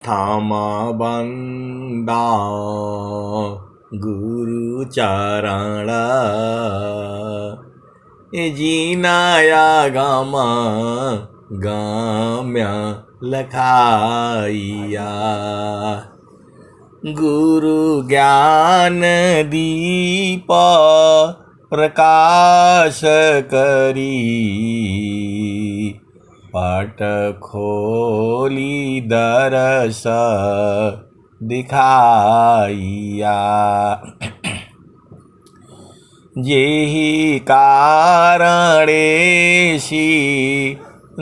थामा बंदा गुरु चरण जीनाया गामा गाम्य लखाइया गुरु ज्ञान दीप प्रकाश करी पट खोली दरस दिखाइया जेहि कारणेशी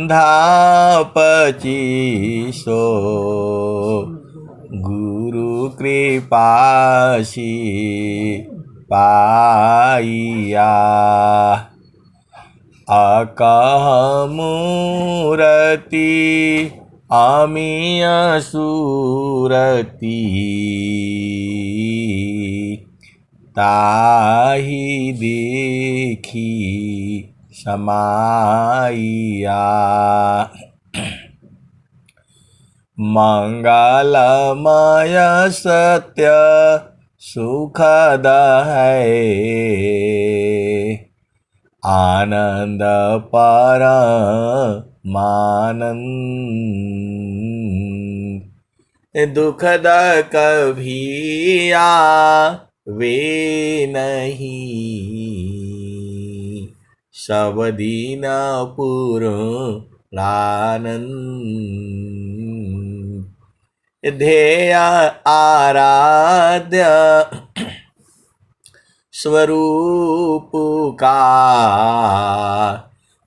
धापची गुरु कृपाशी पाइया अकह मूरति अमीय सूरति ताहि देखी समाइया मंगलमय सत्य सुखद है आनंद परमानंद दुखद कभी वे नहीं सब दीन पूर्णानंद ध्येय आराध्य स्वरूप का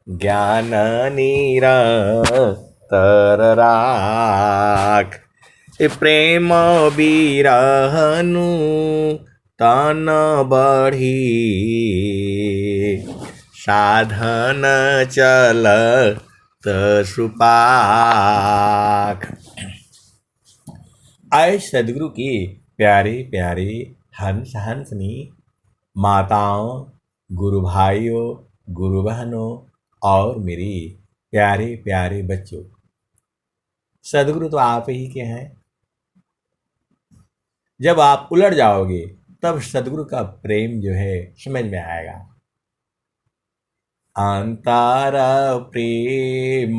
ज्ञान निरंतर राख प्रेम बिरहनु तन बढ़ी साधन चल सुपाख। आए सदगुरु की प्यारे प्यारे हंस हंसनी माताओं, गुरु भाइयों, गुरु बहनों और मेरी प्यारे प्यारे बच्चों, सदगुरु तो आप ही के हैं। जब आप उलट जाओगे तब सदगुरु का प्रेम जो है समझ में आएगा। अंतर प्रेम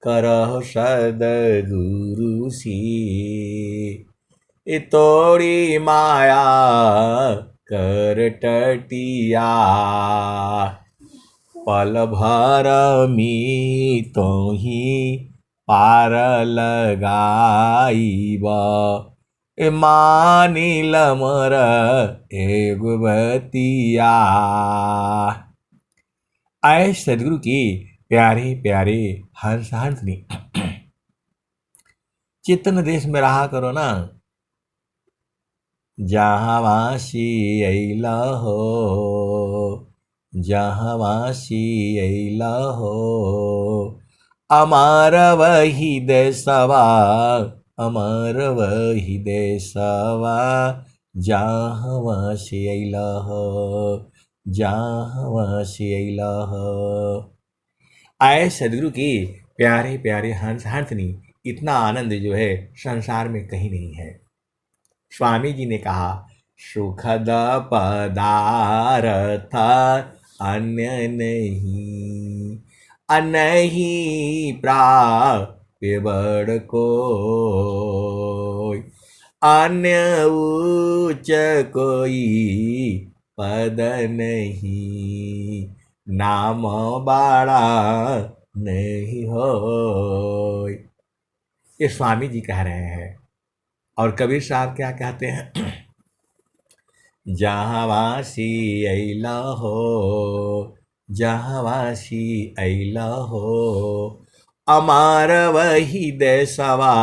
करह सदगुरु सी तोड़ी माया कर टटिया पल भर मी तो ही पार लगाईब मानिल मर एगो बतिया। आए सदगुरु की प्यारे प्यारे हंस हंसनी चेतन देश में रहा करो ना, जहाँ वासी अइला हो, जहाँ वासी अइला हो, अमर वही देशवा, अमर वही देशवा, जहाँ वासी अइला हो, जहाँ वासी अइला हो। आए सदगुरु की प्यारे प्यारे हंस हंसनी, इतना आनंद जो है संसार में कहीं नहीं है। स्वामी जी ने कहा सुखद पदार्थ अन्य नहीं, नहीं प्राप्य बड़ कोई, अन्य उच्च कोई पद नहीं, नाम बाड़ा नहीं हो। ये स्वामी जी कह रहे हैं। और कबीर साहब क्या कहते हैं? जहाँ वासी अइला हो, जहाँ वासी अइला हो, अमर वही देशवा,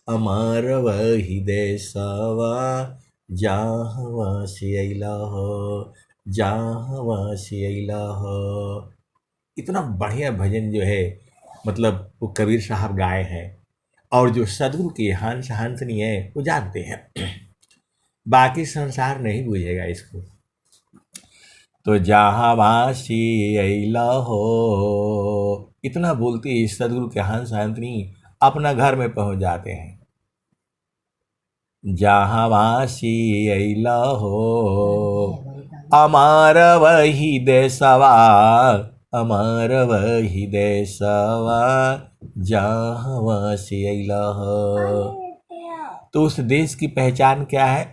अमर वही देशवा, जहाँ वासी अइला हो, जहाँ वासी अइला हो। इतना बढ़िया भजन जो है मतलब वो कबीर साहब गाए हैं और जो सदगुरु की हंस हंसनी है वो जानते हैं। बाकी संसार नहीं बुझेगा इसको। तो जहाँ वासी अइला हो, इतना बोलती है सदगुरु के हंस हंसनी अपना घर में पहुंच जाते हैं। जहाँ वासी अइला हो अमर वही देशवा, अमर वही देशवा, जहाँ वासी अइला हो। तो उस देश की पहचान क्या है?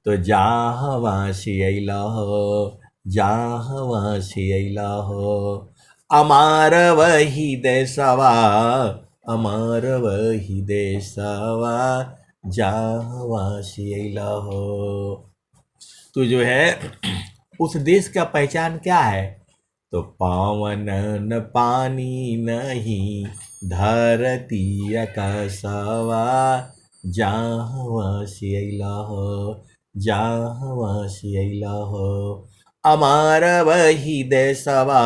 तो जहाँ वासी अइला हो, जहाँ वासी अइला हो, अमर वही देशवा, अमर वही देशवा, जहाँ वासी अइला हो। तो जो है उस देश का पहचान क्या है? तो पावन न पानी नहीं धरती आकाशवा, जहाँ वासी अइला हो, जहाँ वासी अइला हो, अमर वही देशवा,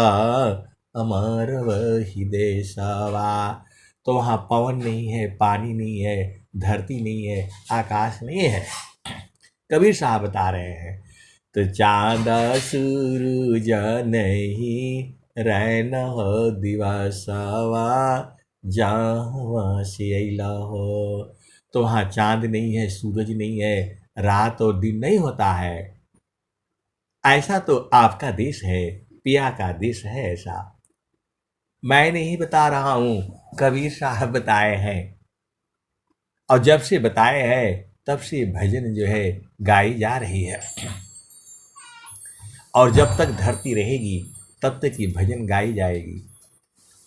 अमर वही देशवा। तो वहाँ पवन नहीं है, पानी नहीं है, धरती नहीं है, आकाश नहीं है। कबीर साहब बता रहे हैं, तो चाँद सूरज नहीं रैन हो दिवसवा, जहाँ वासी अइला हो। तो वहाँ चाँद नहीं है, सूरज नहीं है, रात और दिन नहीं होता है। ऐसा तो आपका देश है, पिया का देश है ऐसा। मैं नहीं बता रहा हूँ, कबीर साहब बताए हैं। और जब से बताए हैं तब से भजन जो है गाई जा रही है। और जब तक धरती रहेगी तब तक ये भजन गाई जाएगी।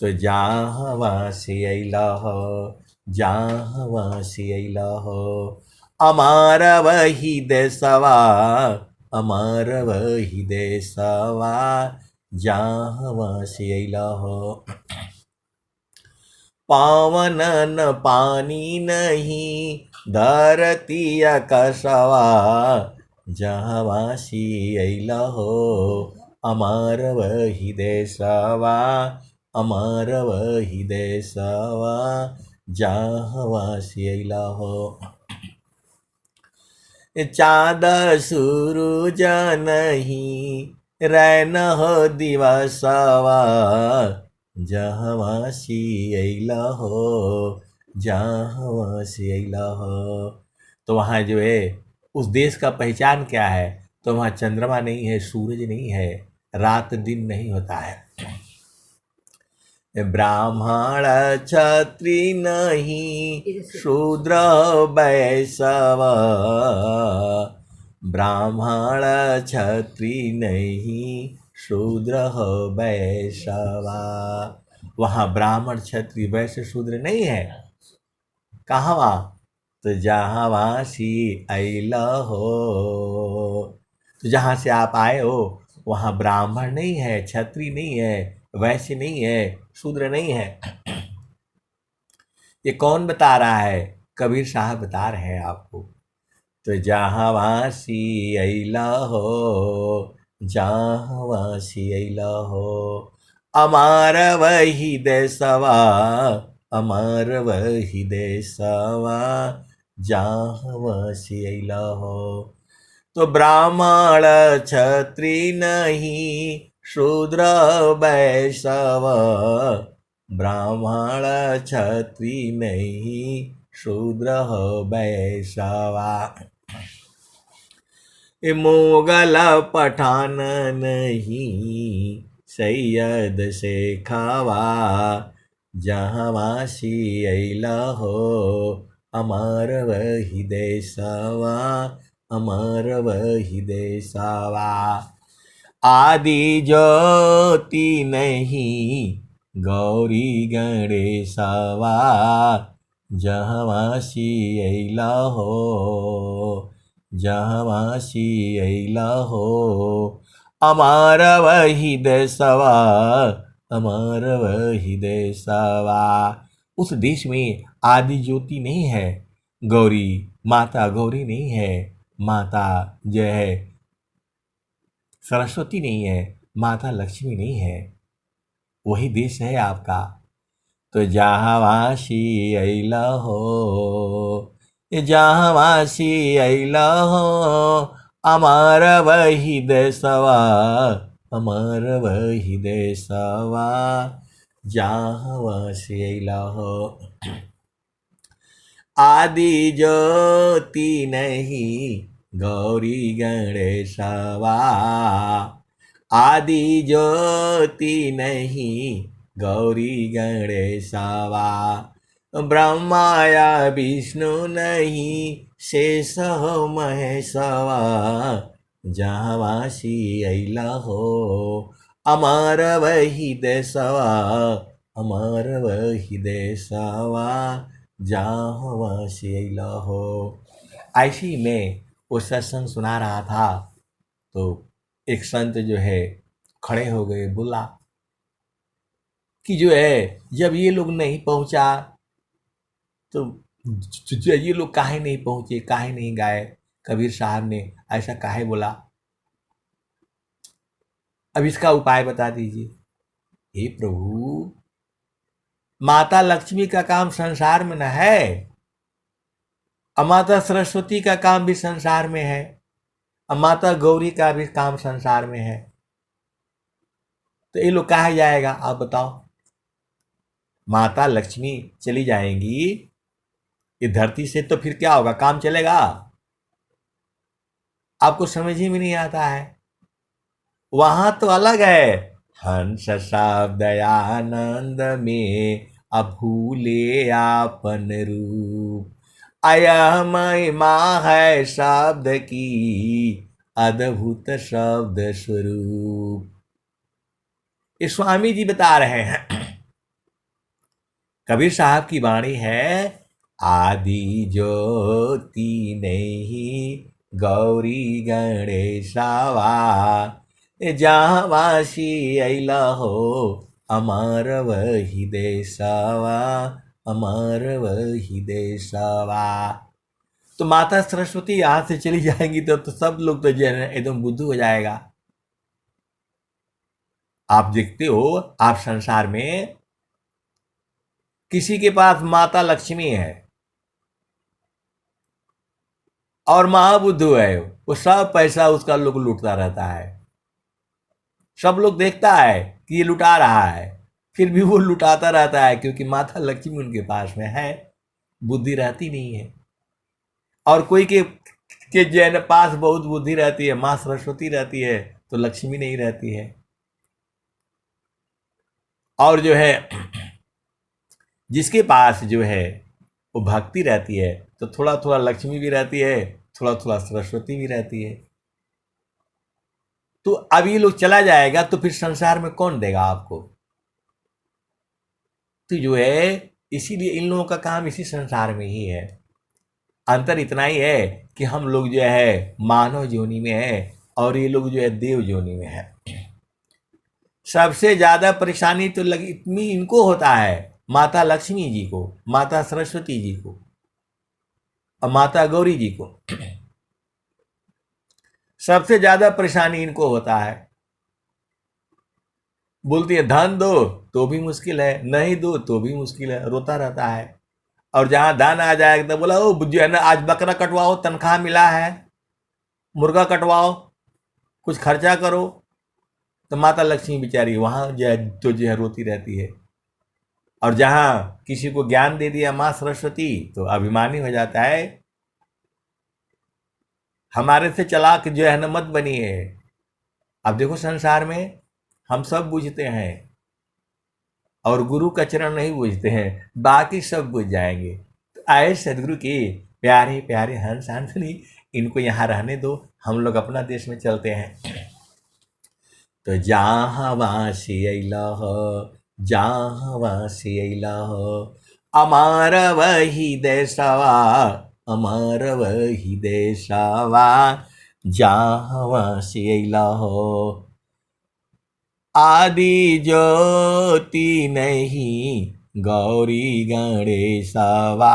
तो जहाँ वासी अइला हो, जहाँ वासी अइला हो, अमर वही देशवा, अमर वही देशवा, जहाँ वासी अइला हो। पावन न पानी नहीं धरती आकाशवा, जहाँ वासी अइला हो, अमर वही देशवा, अमर वही देशवा, जहाँ वासी अइला हो। चाँद सूरज नहीं रैन हो दिवसवा, जहाँ वासी अइला हो, जहाँ वासी अइला हो। तो वहाँ जो है उस देश का पहचान क्या है? तो वहाँ चंद्रमा नहीं है, सूरज नहीं है, रात दिन नहीं होता है। ब्राह्मण क्षत्रि नहीं शूद्र वैश्य, ब्राह्मण क्षत्रि नहीं शूद्र वैश्य। वहाँ ब्राह्मण क्षत्रि वैश्य शूद्र नहीं है। कहाँ वहाँ? तो जहाँ वासी अइला हो। तो जहाँ से आप आए हो वहाँ ब्राह्मण नहीं है, क्षत्रिय नहीं है, वैश्य नहीं है, शूद्र नहीं है। ये कौन बता रहा है? कबीर साहब बता रहे हैं आपको। तो जहाँ वासी अइला हो, जहाँ वासी अइला हो, अमर वही देशवा, अमर वही देशवा, जहाँ वासी अइला हो। तो ब्राह्मण क्षत्रि नहीं शूद्र वैश्य, ब्राह्मण क्षत्रि नहीं शूद्र वैश्य। मुगल पठान नहीं सैयद से खावा, जहाँ वासी अइला हो, अमर वही देशवा, अमर वही देशवा। आदि ज्योति नहीं गौरी गणेशवा, जहाँ वासी अइला हो, जहाँ वासी अइला हो, अमर वही देशवा, अमर वही देशवा। उस देश में आदि ज्योति नहीं है, गौरी माता गौरी नहीं है, माता जो है सरस्वती नहीं है, माता लक्ष्मी नहीं है। वही देश है आपका। तो जहाँ वासी अइला हो, जहाँ वासी अइला हो, अमर वही देशवा, अमर वही देशवा, जहाँ वासी अइला हो। आदि ज्योति नहीं गौरी गणेशवा, आदि ज्योति नहीं गौरी गणेशवा, ब्रह्माया विष्णु नहीं शेष महेशवा, जहाँ वासी अइला हो अमर वही देशवा, अमर वही देशवा, जहाँ वासी अइला हो। ऐसी में वो सत्संग सुना रहा था तो एक संत जो है खड़े हो गए, बोला कि जो है जब ये लोग नहीं पहुंचा तो ये लोग काहे नहीं पहुंचे, काहे नहीं गाए। कबीर साहब ने ऐसा काहे बोला, अब इसका उपाय बता दीजिए। हे प्रभु, माता लक्ष्मी का काम संसार में न है, और माता सरस्वती का काम भी संसार में है, और माता गौरी का भी काम संसार में है, तो ये लोग कहाँ जाएगा आप बताओ। माता लक्ष्मी चली जाएंगी ये धरती से तो फिर क्या होगा, काम चलेगा? आपको समझ ही में नहीं आता है। वहां तो अलग है, हंस शब्द आनंद में अभूले आपन रूप, आया महिमा है शब्द की अद्भुत शब्द स्वरूप। ये स्वामी जी बता रहे हैं। कबीर साहब की वाणी है, आदि ज्योति नहीं गौरी गणेशवा, जहाँ वासी अइला हो अमर वही देशवा, अमर वही देशवा। तो माता सरस्वती यहाँ से चली जाएंगी तो सब लोग तो एकदम बुद्धू हो जाएगा। आप देखते हो, आप संसार में किसी के पास माता लक्ष्मी है और महाबुद्धू है, वो सब पैसा उसका लोग लूटता रहता है। सब लोग देखता है कि ये लुटा रहा है, फिर भी वो लुटाता रहता है, क्योंकि माता लक्ष्मी उनके पास में है, बुद्धि रहती नहीं है। और कोई के जैन पास बहुत बुद्धि रहती है, माँ सरस्वती रहती है, तो लक्ष्मी नहीं रहती है। और जो है जिसके पास जो है वो भक्ति रहती है, तो थोड़ा थोड़ा लक्ष्मी भी रहती है, थोड़ा थोड़ा सरस्वती भी रहती है। तो अब ये लोग चला जाएगा तो फिर संसार में कौन देगा आपको? तो जो है इसीलिए इन लोगों का काम इसी संसार में ही है। अंतर इतना ही है कि हम लोग जो है मानव योनि में है और ये लोग जो है देव योनि में है। सबसे ज्यादा परेशानी तो इतनी इनको होता है, माता लक्ष्मी जी को, माता सरस्वती जी को और माता गौरी जी को। सबसे ज्यादा परेशानी इनको होता है। बोलती है धन दो तो भी मुश्किल है, नहीं दो तो भी मुश्किल है, रोता रहता है। और जहां धन आ जाए तो बोला ओ जो है ना, आज बकरा कटवाओ, तनख्वाह मिला है, मुर्गा कटवाओ, कुछ खर्चा करो। तो माता लक्ष्मी बेचारी वहां जो है तो जो है रोती रहती है। और जहां किसी को ज्ञान दे दिया माँ सरस्वती तो अभिमानी हो जाता है, हमारे से चालाक जो है ना मत बनिए। अब देखो संसार में हम सब बूझते हैं और गुरु का चरण नहीं बूझते हैं, बाकी सब बूझ जाएंगे। तो आए सदगुरु के प्यारे प्यारे हंस हंसनी, इनको यहाँ रहने दो, हम लोग अपना देश में चलते हैं। तो जहाँ वासी अइला हो, जहाँ वासी अइला हो, अमर वही देशवा, अमर वही देशवा, जहाँ वासी अइला हो। आदि ज्योति नहीं गौरी गणेशवा,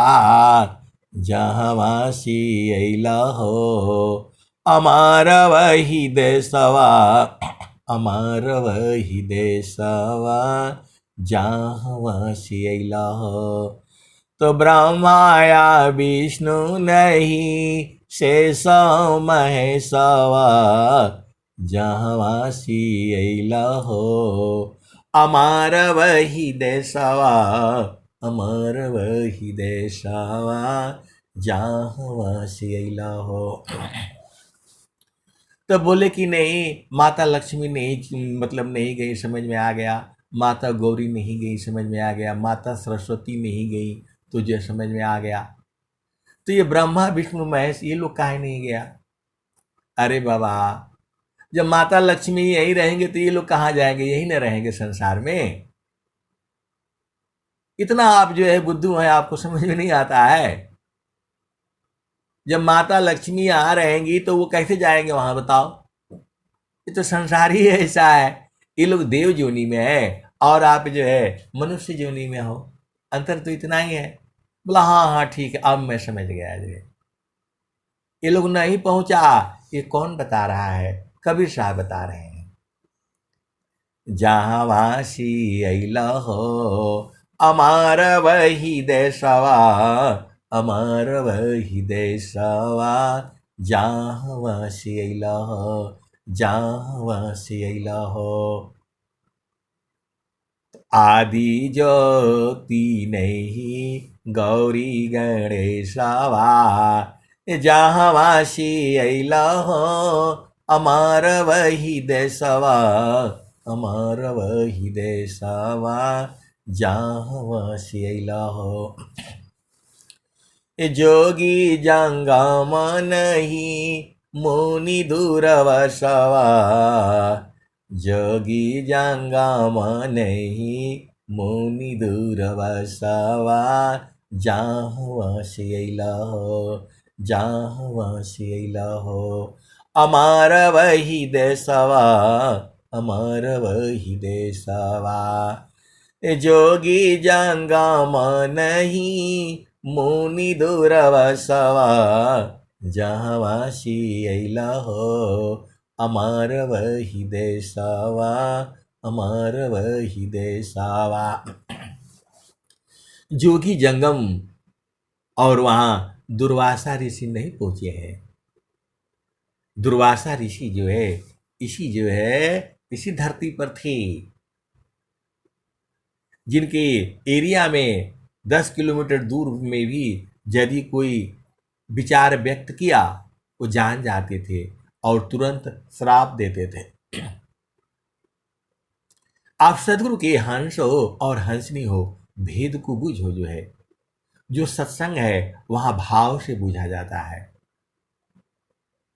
जहाँ वासी अइला हो अमर वही देशवा, अमर वही देशवा, जहाँ वासी अइला हो। तो ब्रह्माया विष्णु नहीं शेष महेशवा, जहाँ वासी अइला हो अमार वही देशवा, अमार वही देशवा, जहाँ से अइला हो। तो बोले कि नहीं, माता लक्ष्मी नहीं, मतलब नहीं गई, समझ में आ गया। माता गौरी नहीं गई, समझ में आ गया। माता सरस्वती नहीं गई, तुझे समझ में आ गया। तो ये ब्रह्मा विष्णु महेश ये लोग काहे नहीं गया? अरे बाबा, जब माता लक्ष्मी यही रहेंगे तो ये लोग कहाँ जाएंगे? यही ना रहेंगे संसार में। इतना आप जो है बुद्धू हैं, आपको समझ में नहीं आता है। जब माता लक्ष्मी यहाँ रहेंगी तो वो कैसे जाएंगे वहां, बताओ? ये तो संसार ही ऐसा है। ये लोग देव जोनी में है और आप जो है मनुष्य जोनी में हो। अंतर तो इतना ही है। बोला हाँ हाँ ठीक है, अब मैं समझ गया। जो ये लोग नहीं पहुंचा, ये कौन बता रहा है? कबीर साहब बता रहे हैं। जहाँ वासी अइला हो, अमार वही देशवा, अमार वही देशवा, जहाँ वासी अइला हो, जहाँ वासी अइला हो। आदि ज्योति नहीं गौरी गणेशवा, जहाँ वासी अइला हो, अमार वही देशवा, अमार वही देशवा, जहाँ वासी अइला हो। जोगी जंगम नहीं मुनि दूरवसवा, जोगी जंगम नहीं मुनि दूरवसवा, जहाँ वासी अइला हो, जहाँ वासी अइला हो। अमार वही देशवा, अमार वही देशवा, जोगी जंगम नहीं मुनि दूरवसवा, जहाँ वासी अइला हो, अमार वही देशवा, अमार वही देशवा। जोगी जंगम और वहां दुर्वासा ऋषि नहीं पहुंचे हैं। दुर्वासा ऋषि जो है इसी धरती पर थे, जिनके एरिया में 10 किलोमीटर दूर में भी यदि कोई विचार व्यक्त किया वो जान जाते थे और तुरंत श्राप देते थे। आप सदगुरु के हंस हो और हंसनी हो, भेद को बूझो। जो है जो सत्संग है वहां भाव से बूझा जाता है।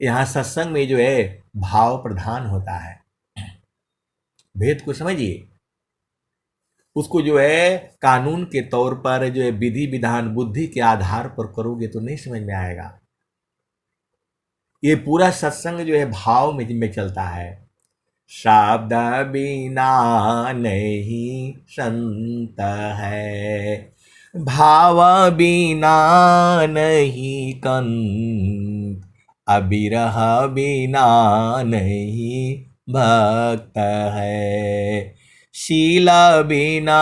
यहाँ सत्संग में जो है भाव प्रधान होता है। भेद को समझिए। उसको जो है कानून के तौर पर जो है विधि विधान बुद्धि के आधार पर करोगे तो नहीं समझ में आएगा। ये पूरा सत्संग जो है भाव में चलता है। शब्द बिना नहीं संत है, भाव बिना नहीं कंत, अबिरह बिना नहीं भक्त है, शील बिना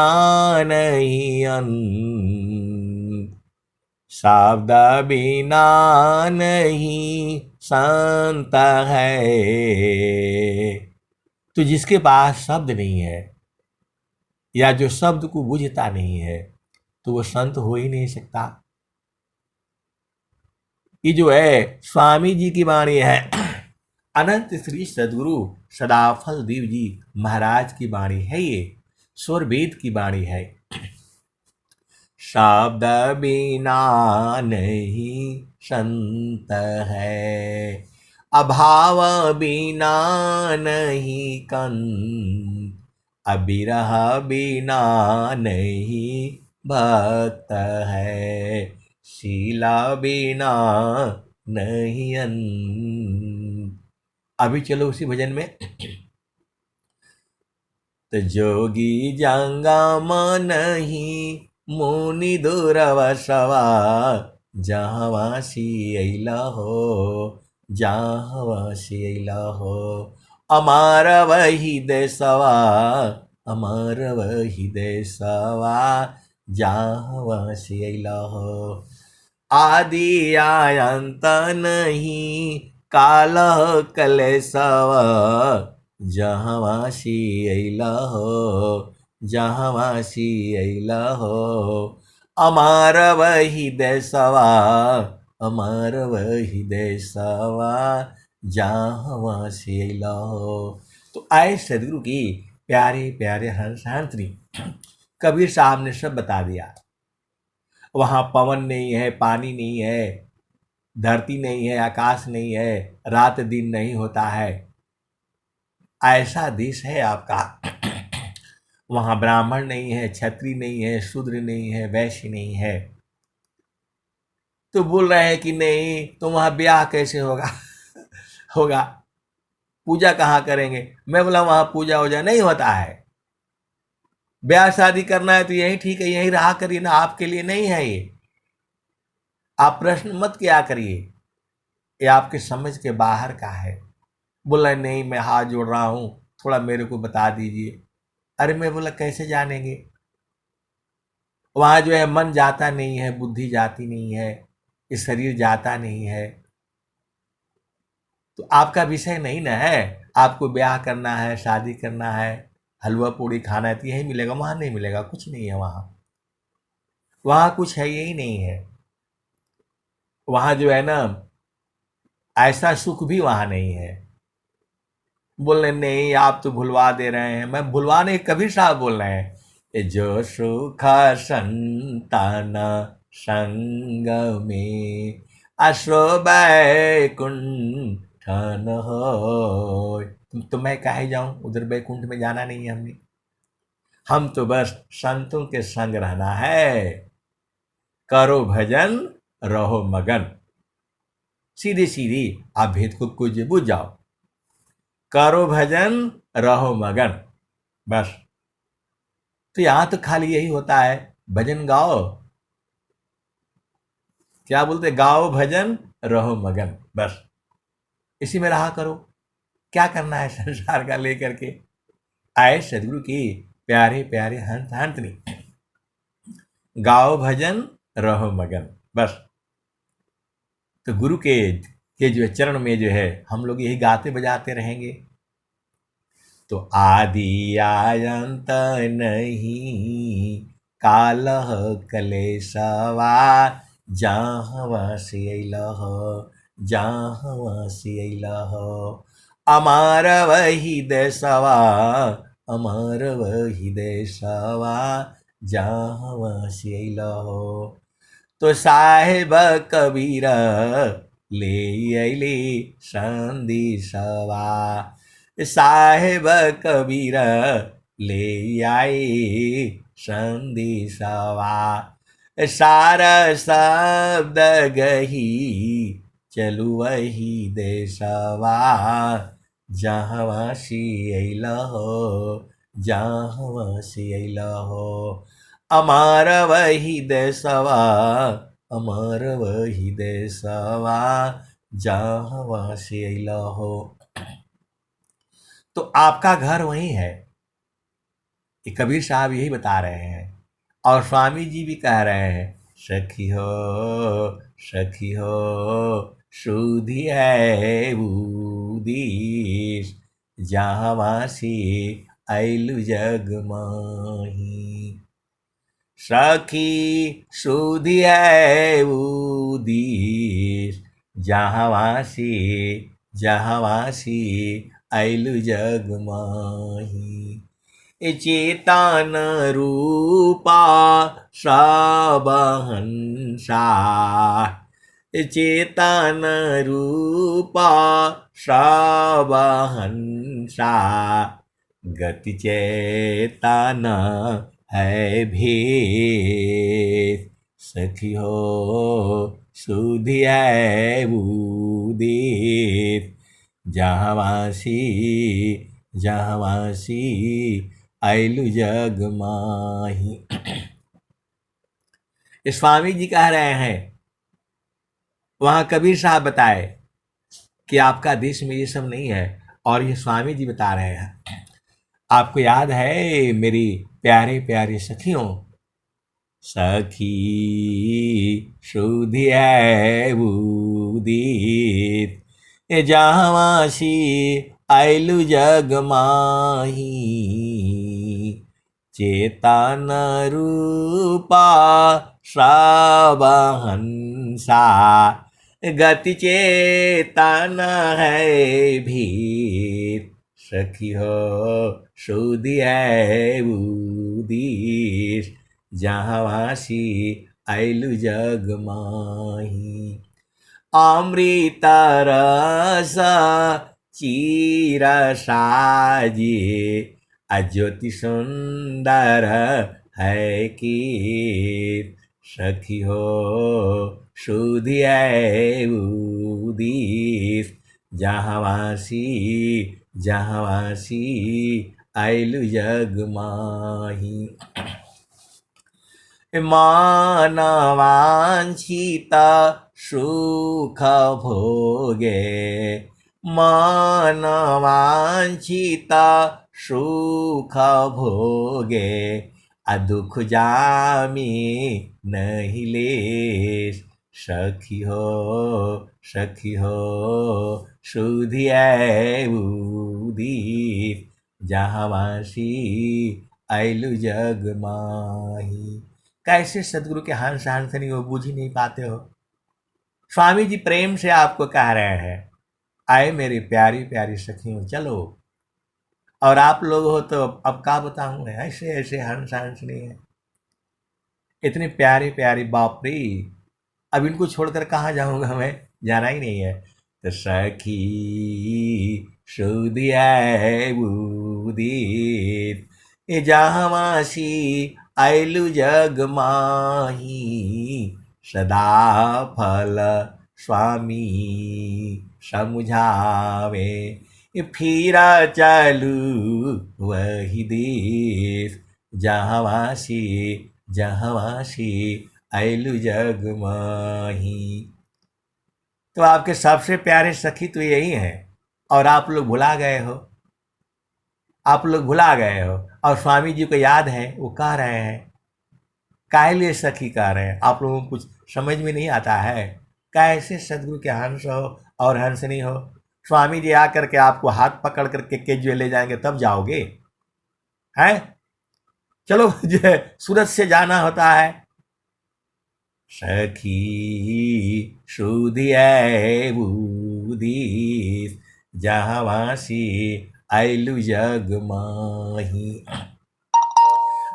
नहीं अंत, शब्द बिना नहीं संत है। तो जिसके पास शब्द नहीं है या जो शब्द को बुझता नहीं है तो वो संत हो ही नहीं सकता। ये जो है स्वामी जी की वाणी है, अनंत श्री सदगुरु सदाफल देव जी महाराज की वाणी है। ये स्वर वेद की वाणी है। शब्द बिना नहीं संत है, अभाव बिना नहीं कंत, अबिरह बिना नहीं भक्त है, शीला बिना नहीं अंत। अभी चलो उसी भजन में। तो जोगी जंगम नहीं मुनि दूरवसवा, जहाँ वासी अइला हो, जहाँ वासी अइला हो। अमार वही देशवा, अमार वही देशवा, जहाँ वासी अइला हो। आदि अंत नहीं काल कलेशवा, जहाँवासी अइला हो, जहाँवासी अइला हो, अमार वही देशवा, अमार वही देशवा, जहाँवासी अइला हो। तो आए सदगुरु की प्यारे प्यारे हंस हंसनी, कबीर साहब ने सब बता दिया। वहाँ पवन नहीं है, पानी नहीं है, धरती नहीं है, आकाश नहीं है, रात दिन नहीं होता है, ऐसा देश है आपका। वहाँ ब्राह्मण नहीं है, क्षत्रिय नहीं है, शूद्र नहीं है, वैश्य नहीं है। तो बोल रहे हैं कि नहीं, तो वहाँ ब्याह कैसे होगा? होगा, पूजा कहाँ करेंगे? मैं बोला वहाँ पूजा वूजा नहीं होता है। ब्याह शादी करना है तो यही ठीक है, यही रहा करिए ना, आपके लिए नहीं है ये। आप प्रश्न मत किया करिए, ये आपके समझ के बाहर का है। बोला नहीं, मैं हाथ जोड़ रहा हूँ, थोड़ा मेरे को बता दीजिए। अरे मैं बोला कैसे जानेंगे? वहाँ जो है मन जाता नहीं है, बुद्धि जाती नहीं है, ये शरीर जाता नहीं है। तो आपका विषय नहीं ना है। आपको ब्याह करना है, शादी करना है, हलवा पूड़ी खाना है तो यही मिलेगा, वहाँ नहीं मिलेगा, कुछ नहीं है वहाँ। वहाँ कुछ है, यही नहीं है। वहाँ जो है ना, ऐसा सुख भी वहाँ नहीं है। बोले नहीं, आप तो भुलवा दे रहे हैं। मैं भुलवा नहीं, कबीर साहब बोल रहे हैं, ये जो सुख संतान संग में अश्रो बैकुंठ न हो। तो मैं काहे जाऊं, उधर बैकुंठ में जाना नहीं है हमने। हम तो बस संतों के संग रहना है। करो भजन, रहो मगन। सीधी सीधी आप भेद को कुछ बुझ जाओ। करो भजन, रहो मगन, बस। तो यहां तो खाली यही होता है, भजन गाओ, क्या बोलते, गाओ भजन, रहो मगन, बस इसी में रहा करो। क्या करना है संसार का लेकर के? आए सदगुरु की प्यारे प्यारे हंस हंसनी, गाओ भजन, रहो मगन, बस। तो गुरु के जो है चरण में जो है हम लोग यही गाते बजाते रहेंगे। तो आदि आयंत नहीं, कालह कलेशवा, जहाँ से अइलह, जहाँ से अइलह, अमार वही देशवा, अमार वही देशवा, जहाँ से अइलह। तो साहेब कबीर ले अइली संदेशवा, साहेब कबीर ले आई संदेशवा, सारा शब्द गही चलू वही देशवा, जहाँ से अइला हो, जहाँ से अइला हो, अमार वही देशवा, अमार वही देशवा, जहाँ से अइला हो। तो आपका घर वही है, ये कबीर साहब यही बता रहे हैं। और स्वामी जी भी कह रहे हैं, सखी हो, सखी हो, सुधी है बूदीस, जहाँवासी अइलु जग माही। सखी सुधी है बूदीस, जहाँवासी, जहाँवासी अइलु जग माही। चेतन रूपा सबहंसा, चेतन रूपा सबहंसा, गति चेतन है भेद, सखी हो सुधी है बूदित, जहाँवासी, जहाँवासी अइलु जग माही। स्वामी जी कह रहे हैं, वहां कबीर साहब बताए कि आपका देश में ये सब नहीं है, और ये स्वामी जी बता रहे हैं। आपको याद है मेरी प्यारे प्यारे सखियों, सखी सुधी है बूदित, जहाँवासी आइलु जग माही चेतन रूपा श्रावहंसा गति चेतन है भीर सखी हो सुधी है उदीस जहाँ वासी आइलु जग माही अमृत रस चीर साजी अज्योति सुंदर है की सखी हो सुधी है उदीस जहाँ वासी आइलु जग माही मानवांछित सुख भोगे मानवांछित सुख भोगे दुख जामी नहीं ले सखी हो सुधी है उदीस जहाँ वासी आइलु जग माही। कैसे सदगुरु के हंस हंसनी वो बूझ ही नहीं पाते हो। स्वामी जी प्रेम से आपको कह रहे हैं आए मेरी प्यारी प्यारी सखियों चलो, और आप लोग हो तो अब क्या बताऊं ऐसे ऐसे हंस हंसनी है इतनी प्यारी प्यारी बाप रे। अब इनको छोड़कर कहाँ जाऊंगा मैं, जाना ही नहीं है। तो सखी सुधी है उदीस जहाँ वासी आइलु जग माही सदा फल स्वामी समझावे फिर चलू वही देश जहाँ वासी आइलु जग माही। तो आपके सबसे प्यारे सखी तो यही हैं और आप लोग भुला गए हो, और स्वामी जी को याद है वो कह रहे हैं काहे लिए सखी कह रहे हैं, आप लोगों को कुछ समझ में नहीं आता है। कैसे सदगुरु के हंस हो और हंस नहीं हो। स्वामी जी आकर के आपको हाथ पकड़ करके केजुए ले जाएंगे तब जाओगे हैं। चलो जो है सूरत से जाना होता है। सखी सुधी है उदीस जहाँ वासी आइलु जग माही।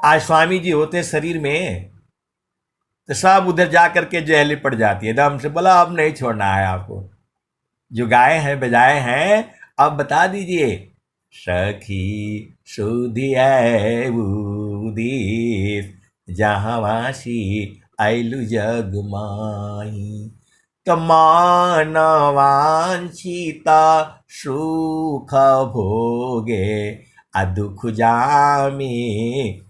आज स्वामी जी होते शरीर में तो सब उधर जा करके जो है लिपट जाती है दम से, बोला अब नहीं छोड़ना है आपको, जो गाए हैं बजाए हैं अब बता दीजिए। सखी सुधी है उदीस जहाँ वासी आइलु जग माही। तो मानवांछिता सुख भोगे दुख जामी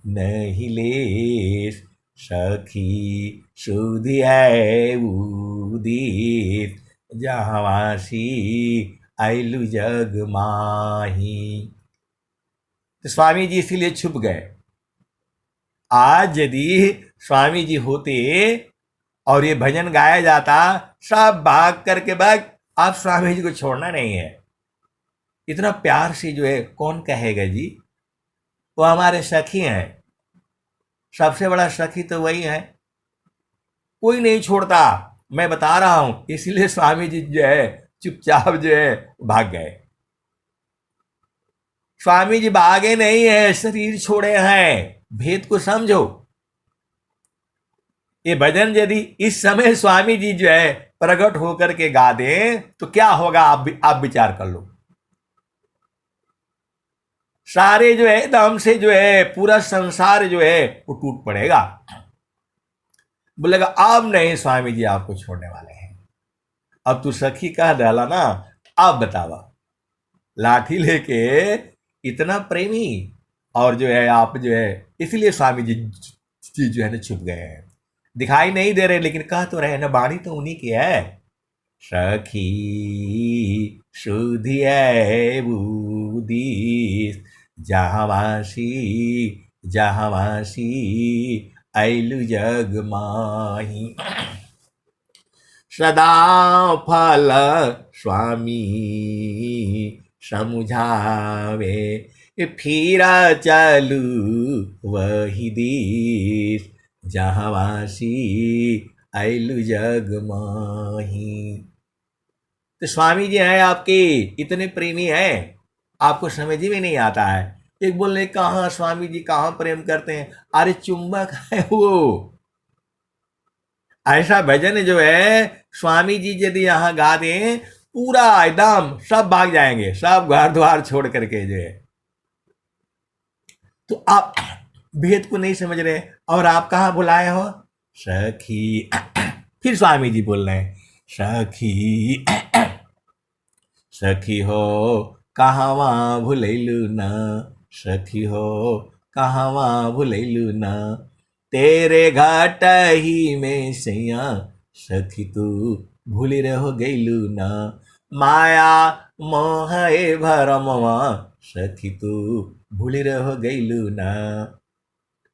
नहीं लेस सखी सुधी है उदीस जहाँ वासी आइलु जग माही। तो स्वामी जी इसीलिए छुप गए। आज यदि स्वामी जी होते और ये भजन गाया जाता सब भाग करके भाग, आप स्वामी जी को छोड़ना नहीं है। इतना प्यार से जो है कौन कहेगा जी, वो हमारे सखी हैं, सबसे बड़ा सखी तो वही है, कोई नहीं छोड़ता। मैं बता रहा हूं इसलिए स्वामी जी जो है चुपचाप जो है भाग गए। स्वामी जी भागे नहीं है, शरीर छोड़े हैं, भेद को समझो। ये भजन यदि इस समय स्वामी जी जो है प्रकट होकर के गा दे तो क्या होगा, आप विचार कर लो। सारे जो है दम से जो है पूरा संसार जो है वो टूट पड़ेगा। बोलेगा अब नहीं स्वामी जी आपको छोड़ने वाले हैं। अब तू सखी कह डाला ना, अब बतावा लाठी लेके इतना प्रेमी, और जो है आप जो है इसलिए स्वामी जी जो है ना छुप गए हैं, दिखाई नहीं दे रहे लेकिन कह तो रहे ना, बाणी तो उन्हीं की है। सखी सुधी है उदीस जहाँ वासी आइलु जग माही। सदा फल स्वामी समझावे, फिरा चलू वही देश, जहाँ वासी आइलु जग माही। तो स्वामी जी हैं आपके, इतने प्रेमी हैं, आपको समझ में नहीं आता है। एक बोले कहाँ स्वामी जी कहाँ प्रेम करते हैं, अरे चुंबक है वो। ऐसा भजन जो है स्वामी जी यदि यहाँ गा दें, पूरा एकदम सब भाग जाएंगे, सब घर द्वार छोड़ करके जो है। तो आप भेद को नहीं समझ रहे, और आप कहाँ बुलाए हो सखी। फिर स्वामी जी बोल रहे हैं, सखी सखी हो कहवा भुलैलु न, सखी हो कहवा भुलैलु न, तेरे घाट ही में सैया, सखी तू भूली रहो गैलु न, माया मोह भरमवा, सखी तू भूली रहो गैलु न।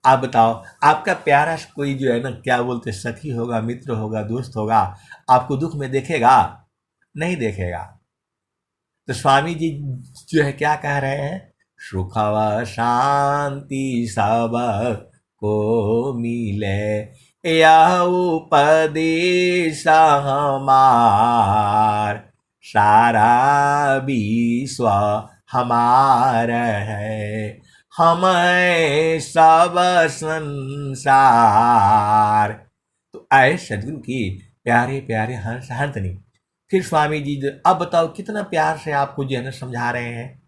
आप बताओ, आपका प्यारा कोई जो है ना, क्या बोलते, सखी होगा, मित्र होगा, दोस्त होगा, आपको दुख में देखेगा? नहीं देखेगा। तो स्वामी जी जो है क्या कह रहे हैं, सुख व शांति सब को मिले, यह उपदेश हमार, सारा विश्व हमार है, हम सब संसार। तो आए सदगुरु की प्यारे प्यारे हंस हंतनी। फिर स्वामी जी अब बताओ कितना प्यार से आपको जो है ना समझा रहे हैं।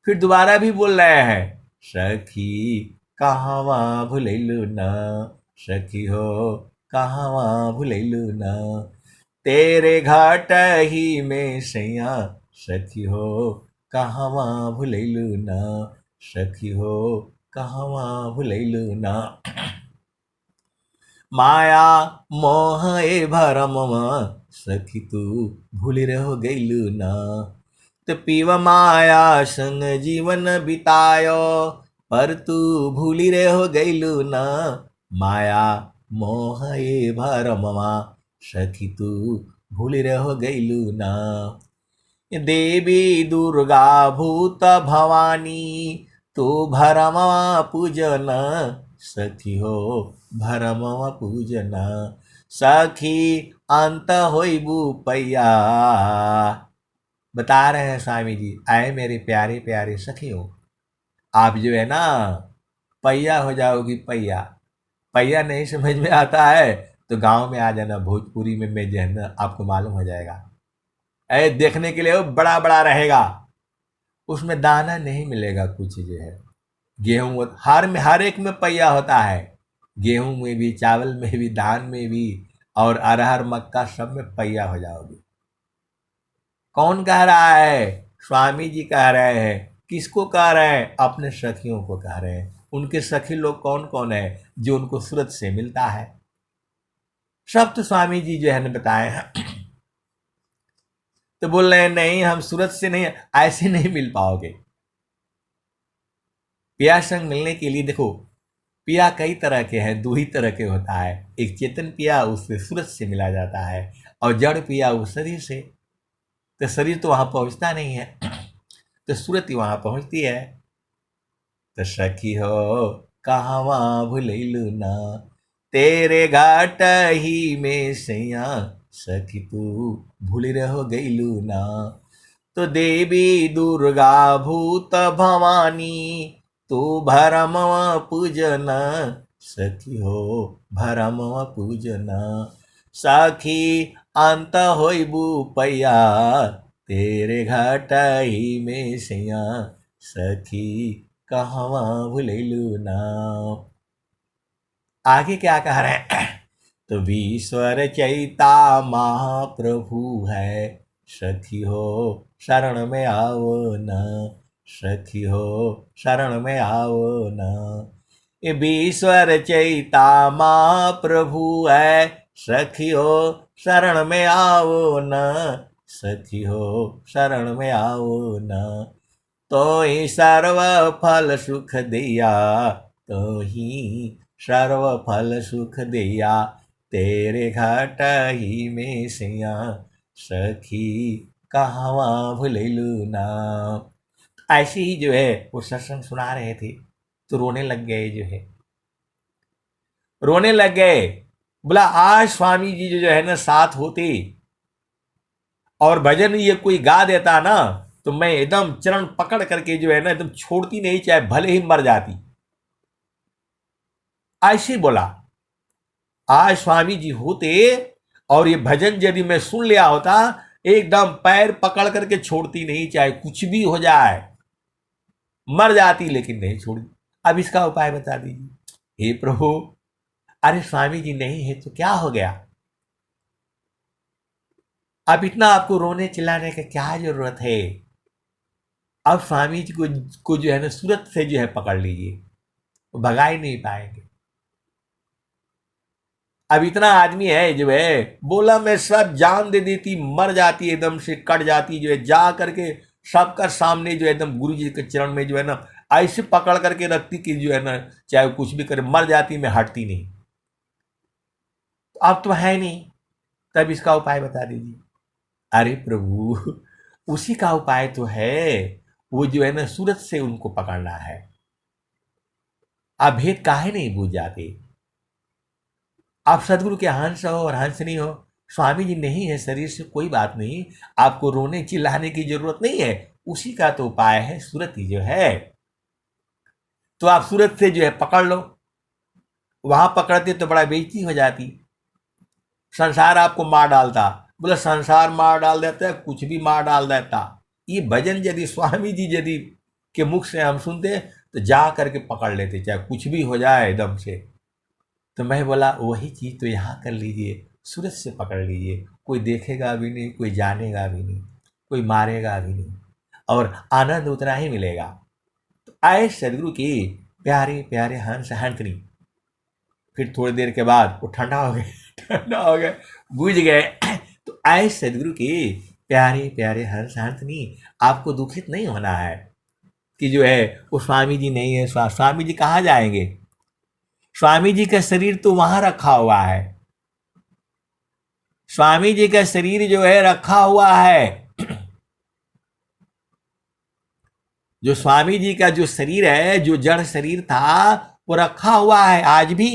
फिर दोबारा भी बोल रहे हैं, सखी कहवा भुलैलु न, सखी हो कहवा भुलैलु न, तेरे घाट ही में सैया, सखी हो कहवा भुलैलु न, सखी हो कहवा भुलैलु न, माया मोह भरमवा, सखी तू भूली रहो गैलु ना। तो पीव माया संग जीवन बितायो, पर तू भूली रहो गैलु ना, माया मोह भरमवा, सखी तू भूली रहो गैलु ना। देवी दुर्गा भूत भवानी, तू भरमवा पूजन, सखी हो भरमवा पूजन, सखी अंत होइबू पैया। बता रहे हैं स्वामी जी, आए मेरे प्यारे प्यारे सखी हो, आप जो है ना पैया हो जाओगी पैया। पैया नहीं समझ में आता है तो गांव में आ जाना, भोजपुरी में मैं जो है ना आपको मालूम हो जाएगा। ऐ देखने के लिए वो बड़ा बड़ा रहेगा, उसमें दाना नहीं मिलेगा कुछ जो है। गेहूं हर एक में पैया होता है, गेहूं में भी, चावल में भी, धान में भी, और अरहर मक्का सब में पैया हो जाओगे। कौन कह रहा है? स्वामी जी कह रहे हैं। किसको कह रहे हैं? अपने सखियों को कह रहे हैं। उनके सखी लोग कौन कौन है जो उनको सूरत से मिलता है? सब तो स्वामी जी जो है ना बताए हैं। तो बोल रहे हैं नहीं, हम सूरत से नहीं, ऐसे नहीं मिल पाओगे। पिया संग मिलने के लिए देखो, पिया कई तरह के हैं, दो ही तरह के होता है। एक चेतन पिया, उससे सूरत से मिला जाता है, और जड़ पिया वो शरीर से। तो शरीर तो वहां पहुंचता नहीं है, तो सूरत ही वहां पहुंचती है। तो सखी हो कहवा भुलैलु ना, तेरे घाट ही में सैया, सखी तू भूली रहो गैलु ना। तो देवी दुर्गा भूत भवानी, तू भरमवा पूजन, सखी हो भरमवा पूजन, सखी अंत होइबू पैया, तेरे घाट ही में सैया, सखी कहवा भुलैलु ना। आगे क्या कह रहे हैं? तो विश्वर चैता महाप्रभु है, सखी हो शरण में आओ न, सखी हो शरण में आओ न। ये विश्वर चैता महाप्रभु है, सखी हो शरण में आओ न, सखी हो शरण में आओ न। तो ही सर्व फल सुख दिया, तो ही सर्व फल सुख दिया, तेरे घाट ही में सैया, सखी कहवा भुलैलू ना। ऐसे ही जो है वो सत्संग सुना रहे थे तो रोने लग गए, जो है रोने लग गए। बोला आज स्वामी जी जो है ना साथ होते और भजन ये कोई गा देता ना तो मैं एकदम चरण पकड़ करके जो है ना एकदम छोड़ती नहीं, चाहे भले ही मर जाती। ऐसे बोला। आज स्वामी जी होते और ये भजन यदि मैं सुन लिया होता, एकदम पैर पकड़ करके छोड़ती नहीं, चाहे कुछ भी हो जाए, मर जाती लेकिन नहीं छोड़ी। अब इसका उपाय बता दीजिए। हे प्रभु, अरे स्वामी जी नहीं है तो क्या हो गया? अब इतना आपको रोने चिल्लाने का क्या जरूरत है? अब स्वामी जी को जो है ना सूरत से जो है पकड़ लीजिए, वो भगा ही नहीं पाएंगे। अब इतना आदमी है जो है बोला मैं सब जान दे देती, मर जाती, एकदम से कट जाती, जो है जा करके सबका सामने जो है एकदम गुरु जी के चरण में जो है ना ऐसे पकड़ करके रखती कि जो है ना चाहे कुछ भी करे मर जाती, मैं हटती नहीं। अब तो है नहीं, तब इसका उपाय बता दीजिए। अरे प्रभु, उसी का उपाय तो है, वो जो है ना सूरत से उनको पकड़ना है। आप भेद काहे नहीं बूझ जाते? आप सदगुरु के हंस हो और हंस नहीं हो, स्वामी जी नहीं है शरीर से, कोई बात नहीं, आपको रोने चिल्लाने की जरूरत नहीं है। उसी का तो उपाय है सूरत ही जो है। तो आप सूरत से जो है पकड़ लो। वहां पकड़ते तो बड़ा बेइज्जती हो जाती, संसार आपको मार डालता। बोले संसार मार डाल देता है, कुछ भी मार डाल देता। ये भजन यदि स्वामी जी यदि के मुख से हम सुनते तो जा करके पकड़ लेते, चाहे कुछ भी हो जाए एकदम से। तो मैं बोला वही चीज तो यहाँ कर लीजिए, सूरज से पकड़ लीजिए, कोई देखेगा भी नहीं, कोई जानेगा भी नहीं, कोई मारेगा भी नहीं, और आनंद उतना ही मिलेगा। तो आए सदगुरु की प्यारे प्यारे हंस हंसनी। फिर थोड़ी देर के बाद वो ठंडा हो गए ठंडा हो गए, बुझ गए। तो आए सदगुरु की प्यारे प्यारे हंस हंसनी, आपको दुखित नहीं होना है कि जो है वो स्वामी जी नहीं है। स्वामी जी कहाँ जाएंगे? स्वामी जी का शरीर तो वहां रखा हुआ है। स्वामी जी का शरीर जो है रखा हुआ है। जो स्वामी जी का जो शरीर है, जो जड़ शरीर था, वो रखा हुआ है आज भी।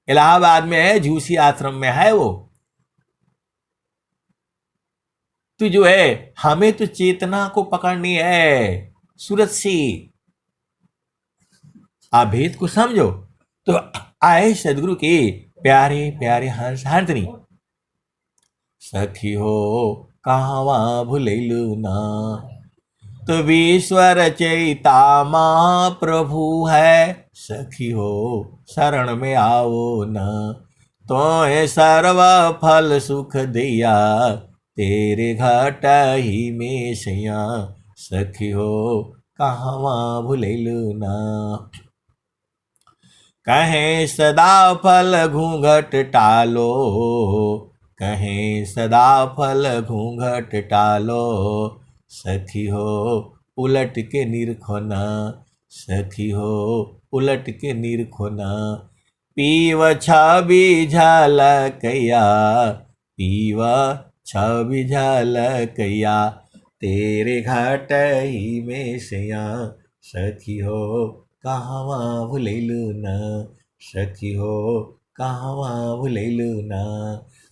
इलाहाबाद में है, झूसी आश्रम में है वो। तो जो है हमें तो चेतना को पकड़नी है सूरत से। आप भेद को समझो। तो आए सदगुरु के प्यारे प्यारे हंस हंसनी। सखी हो कहवा भुलैलू ना, तो विश्व रचयिता माँ प्रभु है। सखी हो शरण में आओ न, तो सर्व फल सुख दिया, तेरे घट ही में सैया। सखी हो कहवा भुलैलू ना, कहें सदा फल घूंघट टालो, कहें सदा फल घूंघट टालो। सखी हो उलट के निरखो न, सखी हो उलट के निरखो न। पीव छवि झलकैया, पीव छवि झलकैया, तेरे घाट ही में सैया। सखी हो कहवा भुलैलू न, सखी हो कहवा भुलैलू न।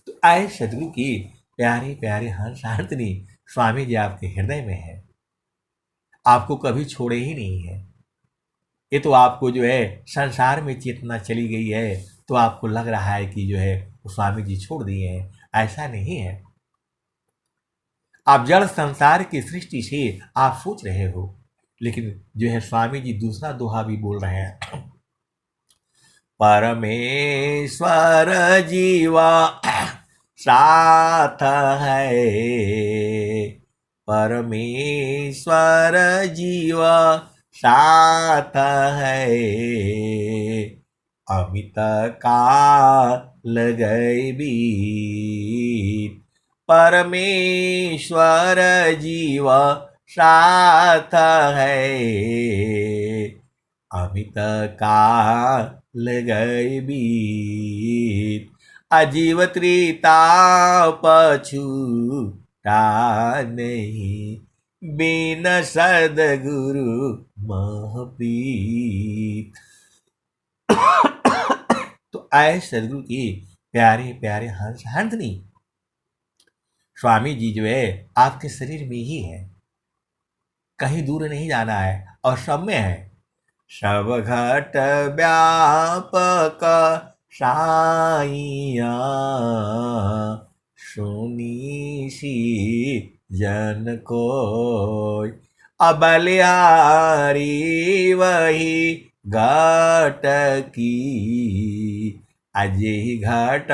तो आए सदगुरु की प्यारे प्यारे हंस हंसनी, स्वामी जी आपके हृदय में है, आपको कभी छोड़े ही नहीं है। ये तो आपको जो है संसार में चेतना चली गई है तो आपको लग रहा है कि जो है वो स्वामी जी छोड़ दिए हैं, ऐसा नहीं है। आप जड़ संसार की सृष्टि से आप सोच रहे हो, लेकिन जो है स्वामी जी दूसरा दोहा भी बोल रहे हैं। परमेश्वर जीवा साथ है, परमेश्वर जीवा साथ है। अमित काल गए बीत, परमेश्वर जीव साथ है। अमित काल गए बीत, अजीव त्रिता पछु नहीं, बिन सदगुरु महप्रीत। तो आए सदगुरु की प्यारे प्यारे हंस हंसनी, स्वामी जी जो है आपके शरीर में ही है, कहीं दूर नहीं जाना है और सब में है। सब घट व्यापक साइया, सुनीसी जन को, अबलिहारी वही घाट की, अजय घाट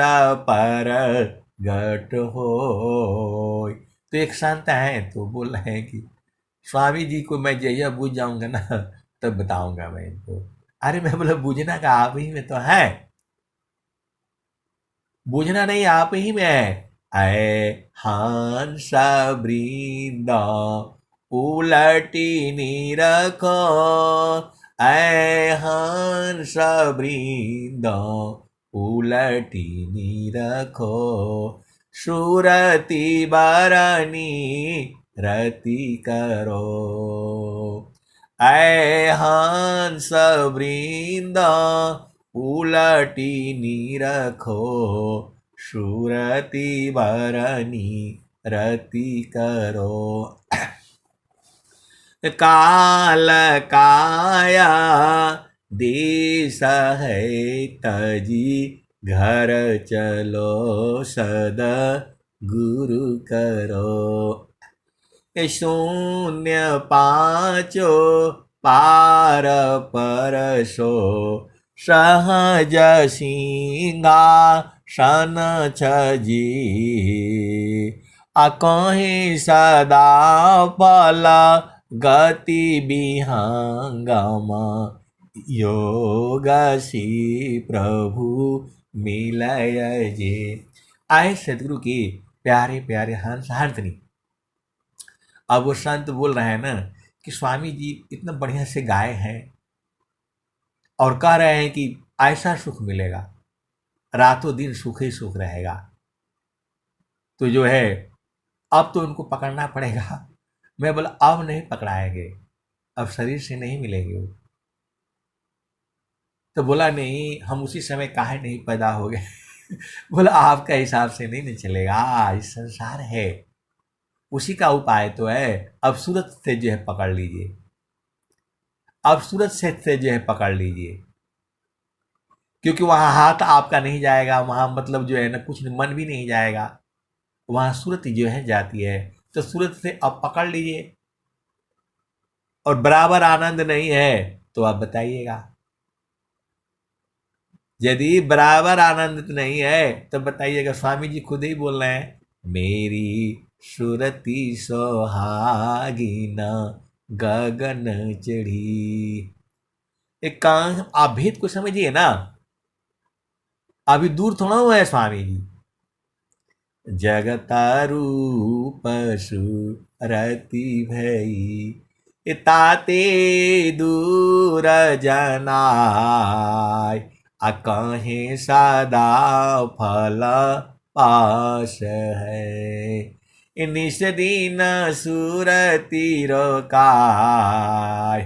पर घट हो। तो एक संत है तो बोल रहे हैं कि स्वामी जी को मैं जैसा बुझ जाऊंगा ना तब बताऊंगा मैं इनको। अरे मैं बोला बुझना का आप ही में तो है, बुझना नहीं आप ही में है। ऐ हंस वृंदा उलटी निरखो, ऐ हंस वृंदा उलटी निरखो, सुरति बरनी रति करो, ऐ हंस वृंदा उलटी निरखो, सुरति बरनी रति करो। काल काया देश है तजी, घर चलो सद गुरु करो। शून्य पाँचो पार परसो, सहज सिंहासन छजी, अकहीं सदा फल गति विहंगम, योग सी प्रभु मिलय जे। आए सदगुरु के प्यारे प्यारे हंस हंसनी। अब वो संत बोल रहे हैं ना कि स्वामी जी इतना बढ़िया से गाए हैं और कह रहे हैं कि ऐसा सुख मिलेगा, रातों दिन सुख ही सुख रहेगा। तो जो है अब तो उनको पकड़ना पड़ेगा। मैं बोला अब नहीं पकड़ाएंगे, अब शरीर से नहीं मिलेंगे वो। तो बोला नहीं, हम उसी समय काहे नहीं पैदा हो गए। बोला आपका हिसाब से नहीं चलेगा, इस संसार है, उसी का उपाय तो है। अब सूरत से जो है पकड़ लीजिए, अब सूरत से जो है पकड़ लीजिए, क्योंकि वहां हाथ आपका नहीं जाएगा, वहां मतलब जो है ना कुछ मन भी नहीं जाएगा, वहां सूरत जो है जाती है। तो सूरत से अब पकड़ लीजिए। और बराबर आनंद नहीं है तो आप बताइएगा, यदि बराबर आनंद नहीं है तो बताइएगा। स्वामी जी खुद ही बोल रहे हैं, मेरी सुरती सोहागिना गगन चढ़ी। एक काम आप भेद को समझिए ना, अभी दूर थोड़ा हुआ है स्वामी जी। जगता रूप सुरति भई, ताते दूर जनाय, कहे सदा फल पास है, निस दिन सुरति रोकाय,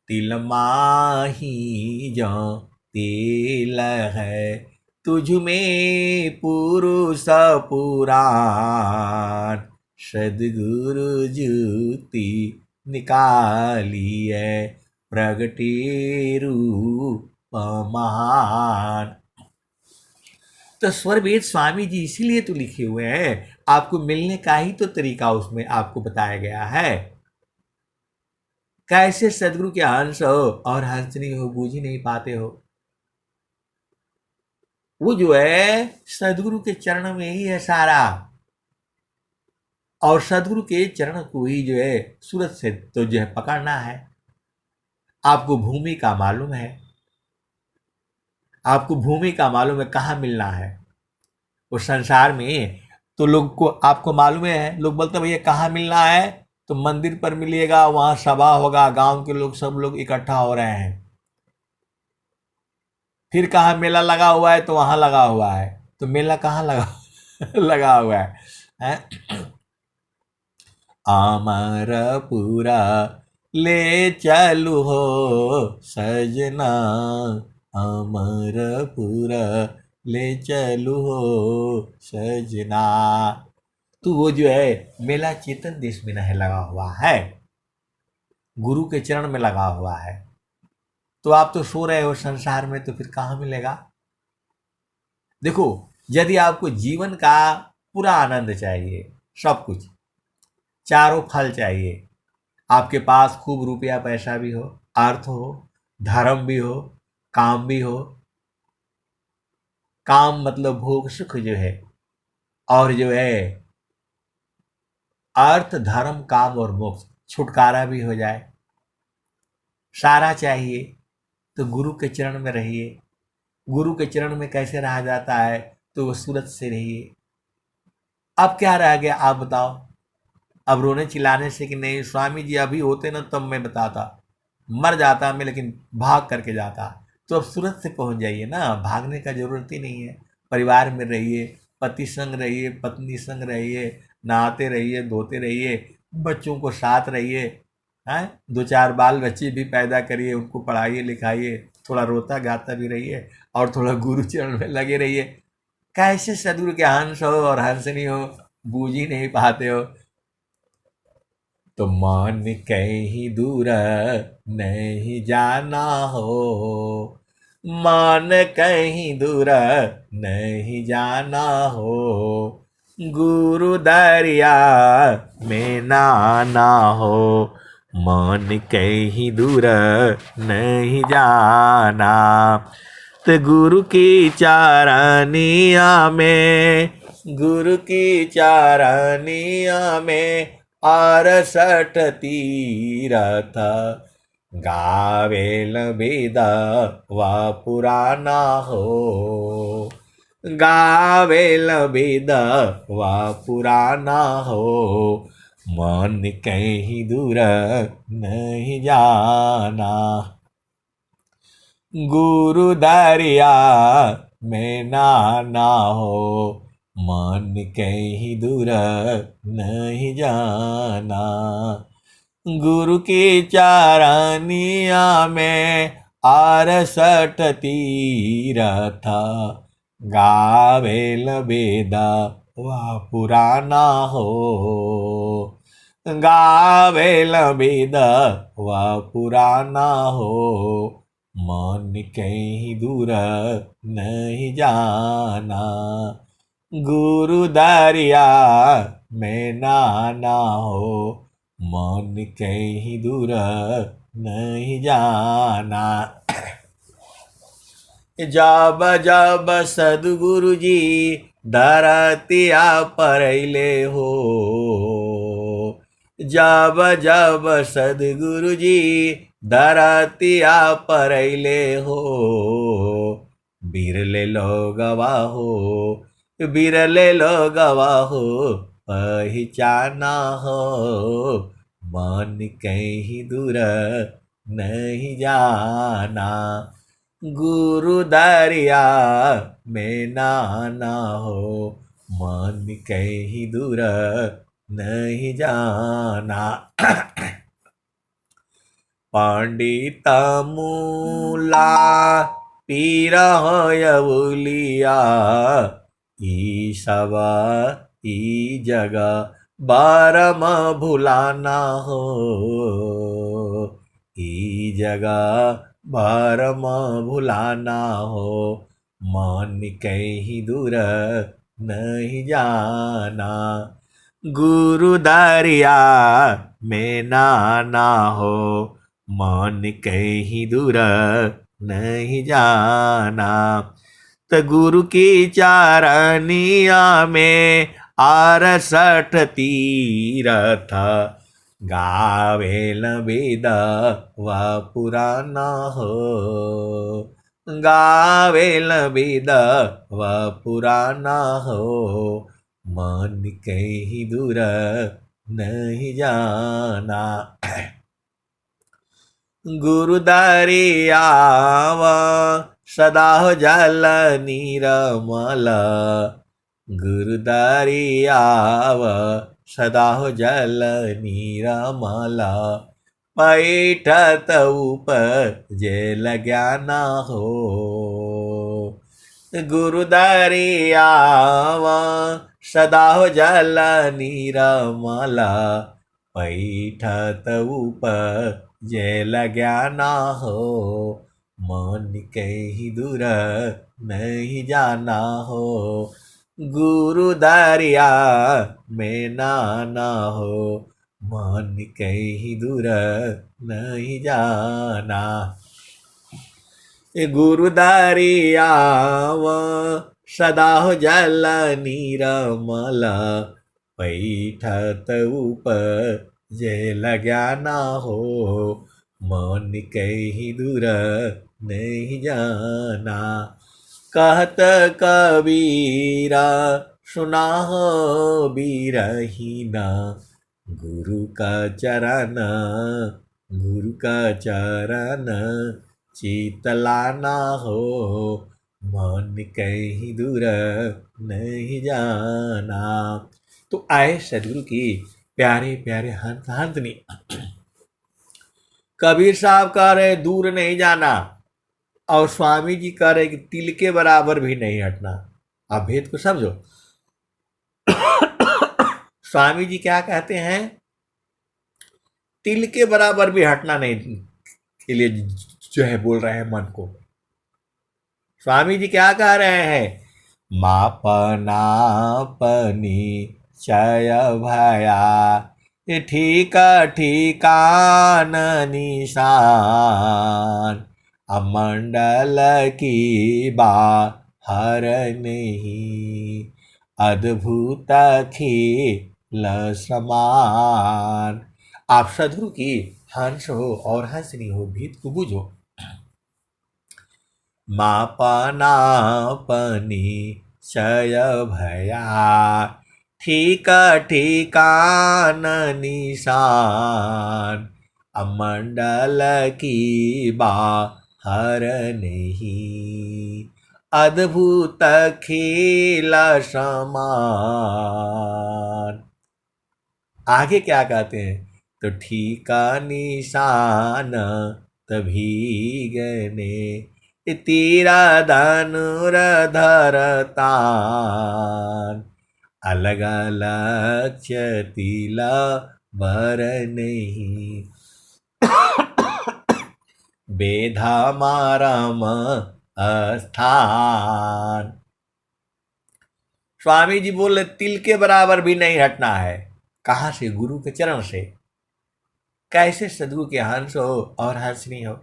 तिल माही जो तिल है, तुझ में पुरुष पुराण, सदगुरु ज्योति निकालिए, प्रगटे रूप महान। तो स्वर वेद स्वामी जी इसीलिए तो लिखे हुए हैं, आपको मिलने का ही तो तरीका उसमें आपको बताया गया है। कैसे सदगुरु के हंस हो और हंसनी हो, बूझ ही नहीं पाते हो। वो जो है सदगुरु के चरण में ही है सारा, और सदगुरु के चरण को ही जो है सूरत से तो जो है पकड़ना है। आपको भूमि का मालूम है, आपको भूमि का मालूम है कहाँ मिलना है। उस संसार में तो लोग को आपको मालूम है, लोग बोलते भैया कहाँ मिलना है, तो मंदिर पर मिलिएगा, वहां सभा होगा, गांव के लोग सब लोग इकट्ठा हो रहे हैं। फिर कहाँ मेला लगा हुआ है, तो वहां लगा हुआ है। तो मेला कहाँ लगा लगा हुआ है, है। अमरपुरा ले चलू हो सजना, अमरपुरा ले चलू हो सजना। तो वो जो है मेला चेतन देश में नहीं लगा हुआ है, गुरु के चरण में लगा हुआ है। तो आप तो सो रहे हो संसार में, तो फिर कहाँ मिलेगा? देखो, यदि आपको जीवन का पूरा आनंद चाहिए, सब कुछ, चारों फल चाहिए, आपके पास खूब रुपया पैसा भी हो, अर्थ हो, धर्म भी हो, काम भी हो, काम मतलब भोग सुख जो है, और जो है अर्थ धर्म काम और मोक्ष, छुटकारा भी हो जाए, सारा चाहिए, तो गुरु के चरण में रहिए। गुरु के चरण में कैसे रहा जाता है? तो वो सूरत से रहिए। अब क्या रह गया आप बताओ? अब रोने चिल्लाने से कि नहीं स्वामी जी अभी होते ना तब मैं बताता, मर जाता मैं लेकिन भाग करके जाता। तो अब सूरत से पहुंच जाइए ना, भागने का जरूरत ही नहीं है। परिवार में रहिए, पति संग रहिए, पत्नी संग रहिए, नहाते रहिए, धोते रहिए, बच्चों को साथ रहिए, हैं, दो चार बाल बच्चे भी पैदा करिए, उनको पढ़ाइए लिखाइए, थोड़ा रोता गाता भी रहिए, और थोड़ा गुरु चरण में लगे रहिए। कैसे सदगुरु के हंस हो और हंसनी हो, बूझ ही नहीं पाते हो। तो मान कहीं दूर नहीं जाना हो, मान कहीं दूर नहीं जाना हो, गुरु दरिया में नाना हो, मान कहीं दूर नहीं जाना। तो गुरु की चारनिया में, गुरु की चारनिया में 68 तीरथ, गावेल वेदा वा पुराना हो, गावेल वेदा वा पुराना हो, मन कहीं दूर नहीं जाना। गुरु दरिया में नाना हो, मन कहीं दूर नहीं जाना। गुरु की चारनिया में 68 तीरथ, गावेल वेदा वा पुराना हो, गावेल वेदा वा पुराना हो, मन कहीं दूर नहीं जाना। गुरु दरिया में नाना हो, मन कहीं दूर नहीं जाना। जब जब सदगुरु जी धरतिया परैले हो, जब जब सदगुरु जी धरतिया परैले हो, बिरले लोगवा हो, बिरले लोगवा हो, पहचाना हो, मन कहीं दूर नहीं जाना। गुरु दरिया में नाना हो, मन कहीं दूर नहीं जाना। पंडित मूला पीर होयउलिया, ई सब ई जगह बारम भुलाना हो, ई जगह बारम भुलाना हो, मन कहीं दूर नहीं जाना। गुरु दरिया में नाना हो, मन कहीं दूर नहीं जाना। तो गुरु की चारनिया में 68 तीरथ, गावेल वेदा वा पुराना हो, गावेल वेदा वा पुराना हो, मन कहीं दूर नहीं जाना। गुरु दरियावा सदा हो जल नीरमल, गुरुदारी आव सदा हो जल नीरमला पैठत उपजे लग्या ना हो गुरुदारी आव सदा हो जल नीरमला पैठत उपजे लग्या ना हो मन कहीं दूर नहीं जाना हो गुरु दरिया में नाना हो मन कहीं दूर नहीं जाना गुरु दरिया सदा हो जल नीरमल पैठत उपजे लग्या ना हो मन कहीं दूर नहीं जाना कहत कबीरा सुना हो बीरहीना गुरु का चरण चितलाना हो मन कहीं दूर नहीं जाना। तो आए सदगुरु की प्यारे प्यारे हंस हंसनी कबीर साहब कह रहे दूर नहीं जाना और स्वामी जी कह रहे कि तिल के बराबर भी नहीं हटना। आप भेद को समझो। स्वामी जी क्या कहते हैं? तिल के बराबर भी हटना नहीं के लिए जो है बोल रहे हैं मन को। स्वामी जी क्या कह रहे हैं? मापना पनी चय भया ठीक ठिकान निशान अमंडल की बाहर नहीं अद्भुत खिल समान। आप सदगुरु की हंस हो और हंसनी हो भेद को बुझो। मापनापनी चय भया ठीक ठिकान निशान अमंडल की बाहर नहीं अद्भुत खिल समान। आगे क्या कहते हैं? तो ठीका निशान तभी गने तीरा धनुर्धरतान अलग अलग तिला भर नहीं बेधा मारम स्थान। स्वामी जी बोले तिल के बराबर भी नहीं हटना है। कहाँ से? गुरु के चरण से। कैसे? सदगुरु के हंस हो और हंसनी हो।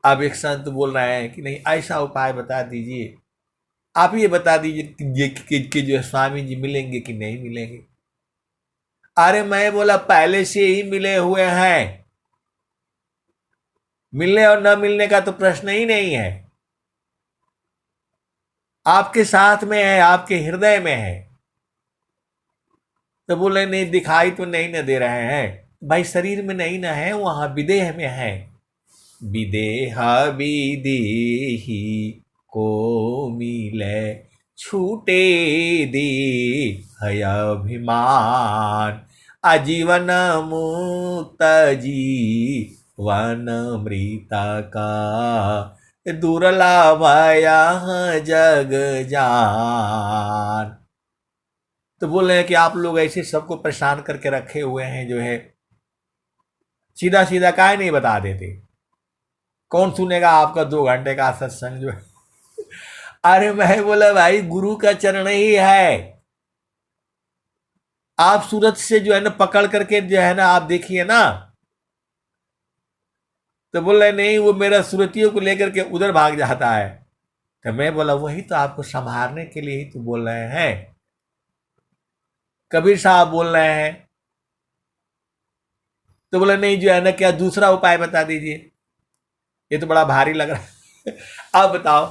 अब एक संत बोल रहे हैं कि नहीं ऐसा उपाय बता दीजिए, आप ये बता दीजिए कि जो स्वामी जी मिलेंगे कि नहीं मिलेंगे। अरे मैं बोला पहले से ही मिले हुए हैं, मिलने और न मिलने का तो प्रश्न ही नहीं है। आपके साथ में है, आपके हृदय में है। तो बोले नहीं दिखाई तो नहीं न दे रहे हैं। भाई शरीर में नहीं ना है, वहां विदेह में है। विदेह विदेही को मिले छूटे दे है अभिमान आजीवन मुक्त जीवन मृता का दुर्लभ जग जान। तो बोल रहे हैं कि आप लोग ऐसे सबको परेशान करके रखे हुए हैं, जो है सीधा सीधा काहे नहीं बता देते। कौन सुनेगा आपका 2 घंटे का सत्संग जो है। अरे मैं बोला भाई गुरु का चरण ही है। आप सूरत से जो है ना पकड़ करके जो है ना आप देखिए ना, तो बोल रहे नहीं वो मेरा सूरतियों को लेकर के उधर भाग जाता है। तो मैं बोला वही तो आपको संभालने के लिए ही तो बोल रहे हैं। कबीर साहब बोल रहे हैं। तो बोला नहीं जो है ना क्या दूसरा उपाय बता दीजिए, ये तो बड़ा भारी लग रहा है। अब बताओ,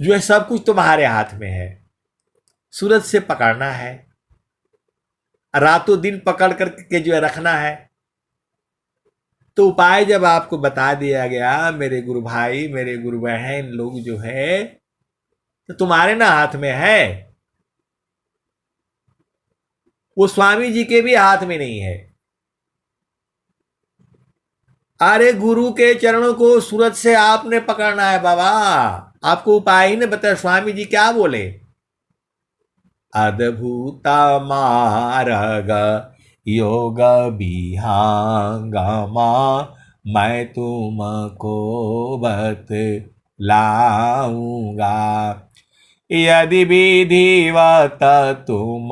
जो है सब कुछ तुम्हारे हाथ में है, सूरज से पकड़ना है, रातों दिन पकड़ करके जो है रखना है। तो उपाय जब आपको बता दिया गया मेरे गुरु भाई, मेरे गुरु बहन लोग जो है, तो तुम्हारे ना हाथ में है, वो स्वामी जी के भी हाथ में नहीं है। अरे गुरु के चरणों को सूरत से आपने पकड़ना है बाबा, आपको उपाय ही ने बताया। स्वामी जी क्या बोले, अद्भुता मार्ग योग विहांगमा, मैं तुमको बतलाऊंगा, यदि विधिवत तुम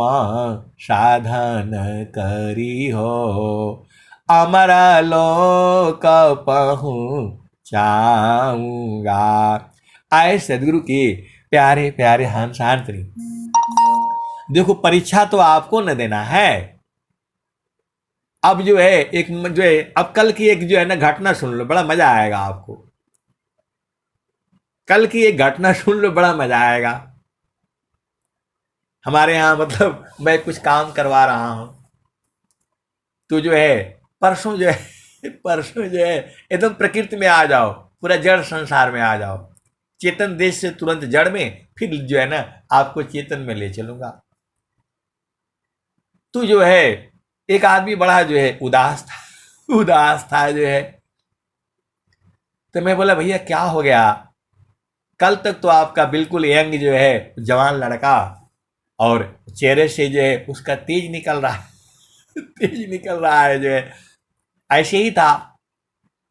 साधन करी हो, अमर लोक पहुँचाऊंगा। आए सदगुरु के प्यारे प्यारे हंसांतरी, देखो परीक्षा तो आपको न देना है। अब जो है एक जो है, अब कल की एक जो है ना घटना सुन लो, बड़ा मजा आएगा आपको। कल की एक घटना सुन लो, बड़ा मजा आएगा। हमारे यहाँ मतलब मैं कुछ काम करवा रहा हूं, तो जो है परसों जो है परसों जो है एकदम प्रकृति में आ जाओ, पूरा जड़ संसार में आ जाओ, चेतन देश से तुरंत जड़ में, फिर जो है ना आपको चेतन में ले चलूंगा। तो जो है एक आदमी बड़ा जो है उदास था, उदास था जो है। तो मैं बोला भैया क्या हो गया, कल तक तो आपका बिल्कुल यंग जो है जवान लड़का, और चेहरे से जो है उसका तेज निकल रहा है तेज निकल रहा है जो है, ऐसे ही था।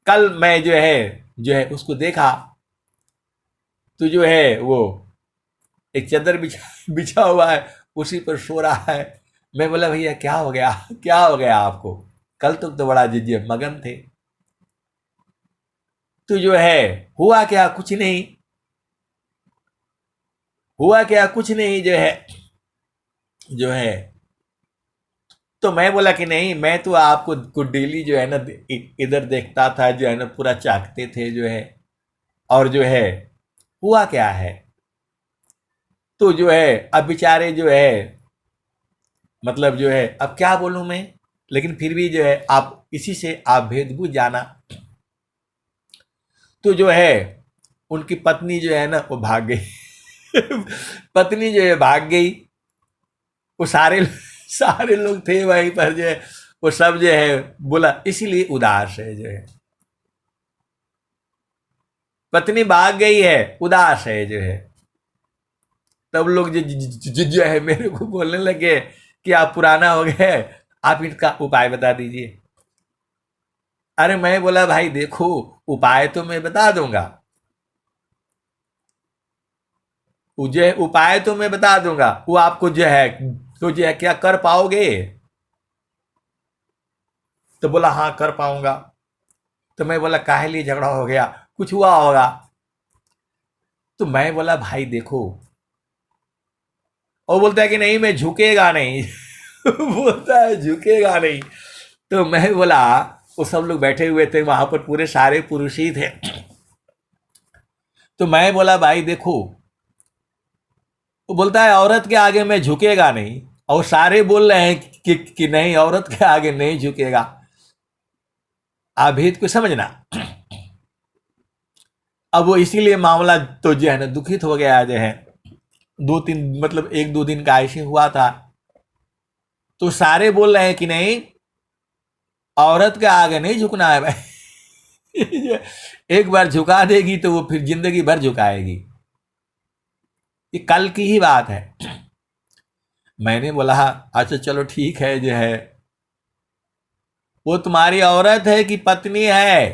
कल मैं जो है उसको देखा, तो जो है वो एक चादर बिछा बिछा हुआ है, उसी पर सो रहा है। मैं बोला भैया क्या हो गया, क्या हो गया आपको, कल तक तो बड़ा जिज्ञ मगन थे। तो जो है हुआ क्या, कुछ नहीं हुआ, क्या कुछ नहीं जो है। तो मैं बोला कि नहीं, मैं तो आपको डेली जो है ना इधर देखता था, जो है ना पूरा चाकते थे जो है, और जो है हुआ क्या है। तो जो है अब बेचारे जो है मतलब जो है अब क्या बोलूं मैं, लेकिन फिर भी जो है आप इसी से आप भेद बुझ जाना। तो जो है उनकी पत्नी जो है ना वो भाग गई पत्नी जो है भाग गई। वो सारे लोग थे वहीं पर जो है, वो सब जो है बोला इसीलिए उदास है जो है, पत्नी भाग गई है उदास है जो है। तब लोग जो है मेरे को बोलने लगे कि आप पुराना हो गए, आप इनका उपाय बता दीजिए। अरे मैं बोला भाई देखो, उपाय तो मैं बता दूंगा, वो जो है उपाय तो मैं बता दूंगा, वो आपको जो है तो जो है क्या कर पाओगे। तो बोला हाँ कर पाऊंगा। तो मैं बोला काहे लिए झगड़ा हो गया, कुछ हुआ होगा। तो मैं बोला भाई देखो, और बोलता है कि नहीं मैं झुकेगा नहीं बोलता है झुकेगा नहीं। तो मैं बोला, वो सब लोग बैठे हुए थे वहां पर, पूरे सारे पुरुष ही थे। तो मैं बोला भाई देखो, वो बोलता है औरत के आगे मैं झुकेगा नहीं, और सारे बोल रहे हैं कि नहीं औरत के आगे नहीं झुकेगा। आप भेद को समझना। अब वो इसीलिए मामला तो जो है ना दुखित हो गया जो है, दो तीन मतलब एक दो दिन का ऐसे हुआ था। तो सारे बोल रहे हैं कि नहीं औरत के आगे नहीं झुकना है भाई एक बार झुका देगी तो वो फिर जिंदगी भर झुकाएगी। ये कल की ही बात है। मैंने बोला अच्छा चलो ठीक है जो है, वो तुम्हारी औरत है कि पत्नी है।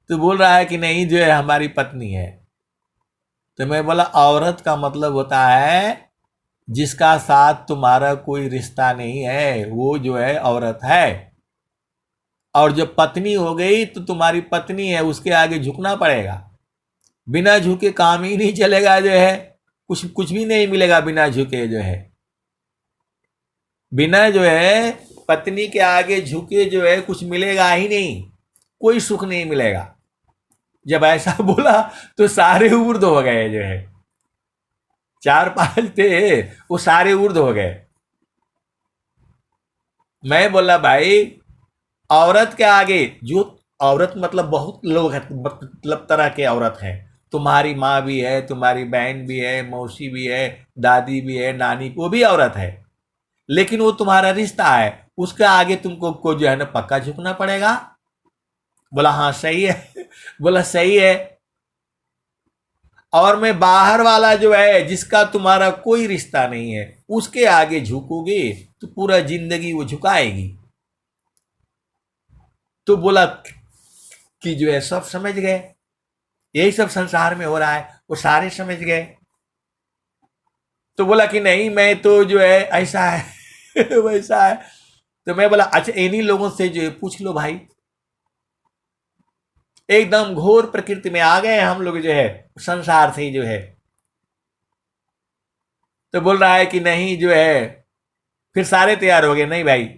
तो बोल रहा है कि नहीं जो है हमारी पत्नी है। तो मैं बोला औरत का मतलब होता है जिसका साथ तुम्हारा कोई रिश्ता नहीं है, वो जो है औरत है। और जब पत्नी हो गई तो तुम्हारी पत्नी है, उसके आगे झुकना पड़ेगा। बिना झुके काम ही नहीं चलेगा जो है, कुछ कुछ भी नहीं मिलेगा बिना झुके जो है। बिना जो है पत्नी के आगे झुके जो है कुछ मिलेगा ही नहीं, कोई सुख नहीं मिलेगा। जब ऐसा बोला तो सारे उर्द हो गए जो है, चार पांच थे वो सारे उर्द हो गए। मैं बोला भाई औरत के आगे जो, औरत मतलब बहुत लोग मतलब तरह के औरत हैं, तुम्हारी माँ भी है, तुम्हारी बहन भी है, मौसी भी है, दादी भी है, नानी, वो भी औरत है, लेकिन वो तुम्हारा रिश्ता है, उसके आगे तुमको को जो है ना पक्का झुकना पड़ेगा। बोला हाँ सही है। बोला सही है। और मैं बाहर वाला जो है, जिसका तुम्हारा कोई रिश्ता नहीं है, उसके आगे झुकोगे तो पूरा जिंदगी वो झुकाएगी। तो बोला कि जो है सब समझ गए, यही सब संसार में हो रहा है, वो सारे समझ गए। तो बोला कि नहीं, मैं तो जो है ऐसा है वैसा है। तो मैं बोला अच्छा इन्हीं लोगों से जो है पूछ लो भाई, एकदम घोर प्रकृति में आ गए हम लोग जो है, संसार से ही जो है। तो बोल रहा है कि नहीं जो है, फिर सारे तैयार हो गए, नहीं भाई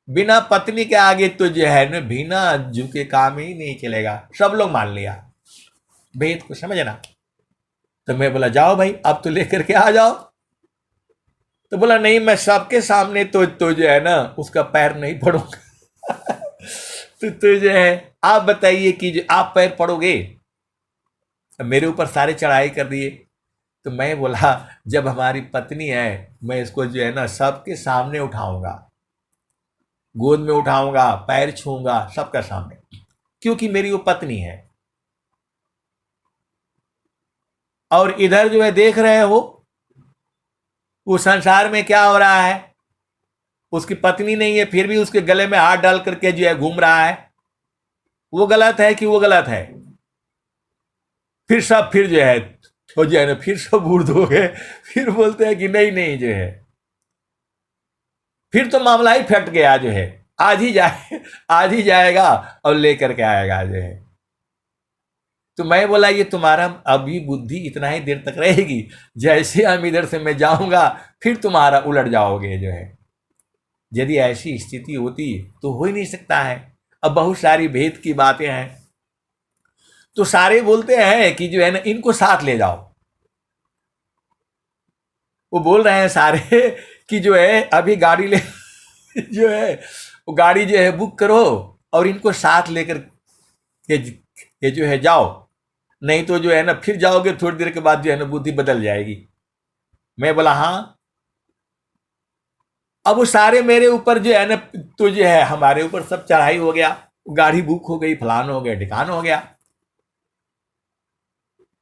बिना पत्नी के आगे तो जो है ना बिना झुके काम ही नहीं चलेगा। सब लोग मान लिया, भेद को समझना। तो मैं बोला जाओ भाई अब तो लेकर के आ जाओ। तो बोला नहीं, मैं सबके सामने तो जो है ना उसका पैर नहीं पड़ूंगा। तो जो है आप बताइए कि जो आप पैर पड़ोगे, मेरे ऊपर सारे चढ़ाई कर दिए। तो मैं बोला जब हमारी पत्नी है, मैं इसको जो है ना सबके सामने उठाऊंगा, गोद में उठाऊंगा, पैर छूंगा सबका सामने, क्योंकि मेरी वो पत्नी है। और इधर जो है देख रहे हो वो संसार में क्या हो रहा है, उसकी पत्नी नहीं है फिर भी उसके गले में हाथ डाल करके जो है घूम रहा है। वो गलत है कि वो गलत है? फिर सब फिर जो है हो जो है ना फिर सब उर्द हो गए, फिर बोलते हैं कि नहीं नहीं जो है, फिर तो मामला ही फट गया जो है, आज ही जाए आज ही जाएगा और लेकर के आएगा जो है। तो मैं बोला ये तुम्हारा अभी बुद्धि इतना ही देर तक रहेगी, जैसे हम इधर से मैं जाऊंगा फिर तुम्हारा उलट जाओगे जो है। यदि ऐसी स्थिति होती तो हो ही नहीं सकता है। अब बहुत सारी भेद की बातें हैं, तो सारे बोलते हैं कि जो है ना इनको साथ ले जाओ। वो बोल रहे हैं सारे कि जो है अभी गाड़ी ले जो है वो गाड़ी जो है बुक करो और इनको साथ लेकर ये जो है जाओ, नहीं तो जो है ना फिर जाओगे थोड़ी देर के बाद जो है ना बुद्धि बदल जाएगी। मैं बोला हाँ। अब वो सारे मेरे ऊपर जो है ना, तो जो है हमारे ऊपर सब चढ़ाई हो गया, गाड़ी बुक हो गई, फलान हो गया, ढिकान हो गया।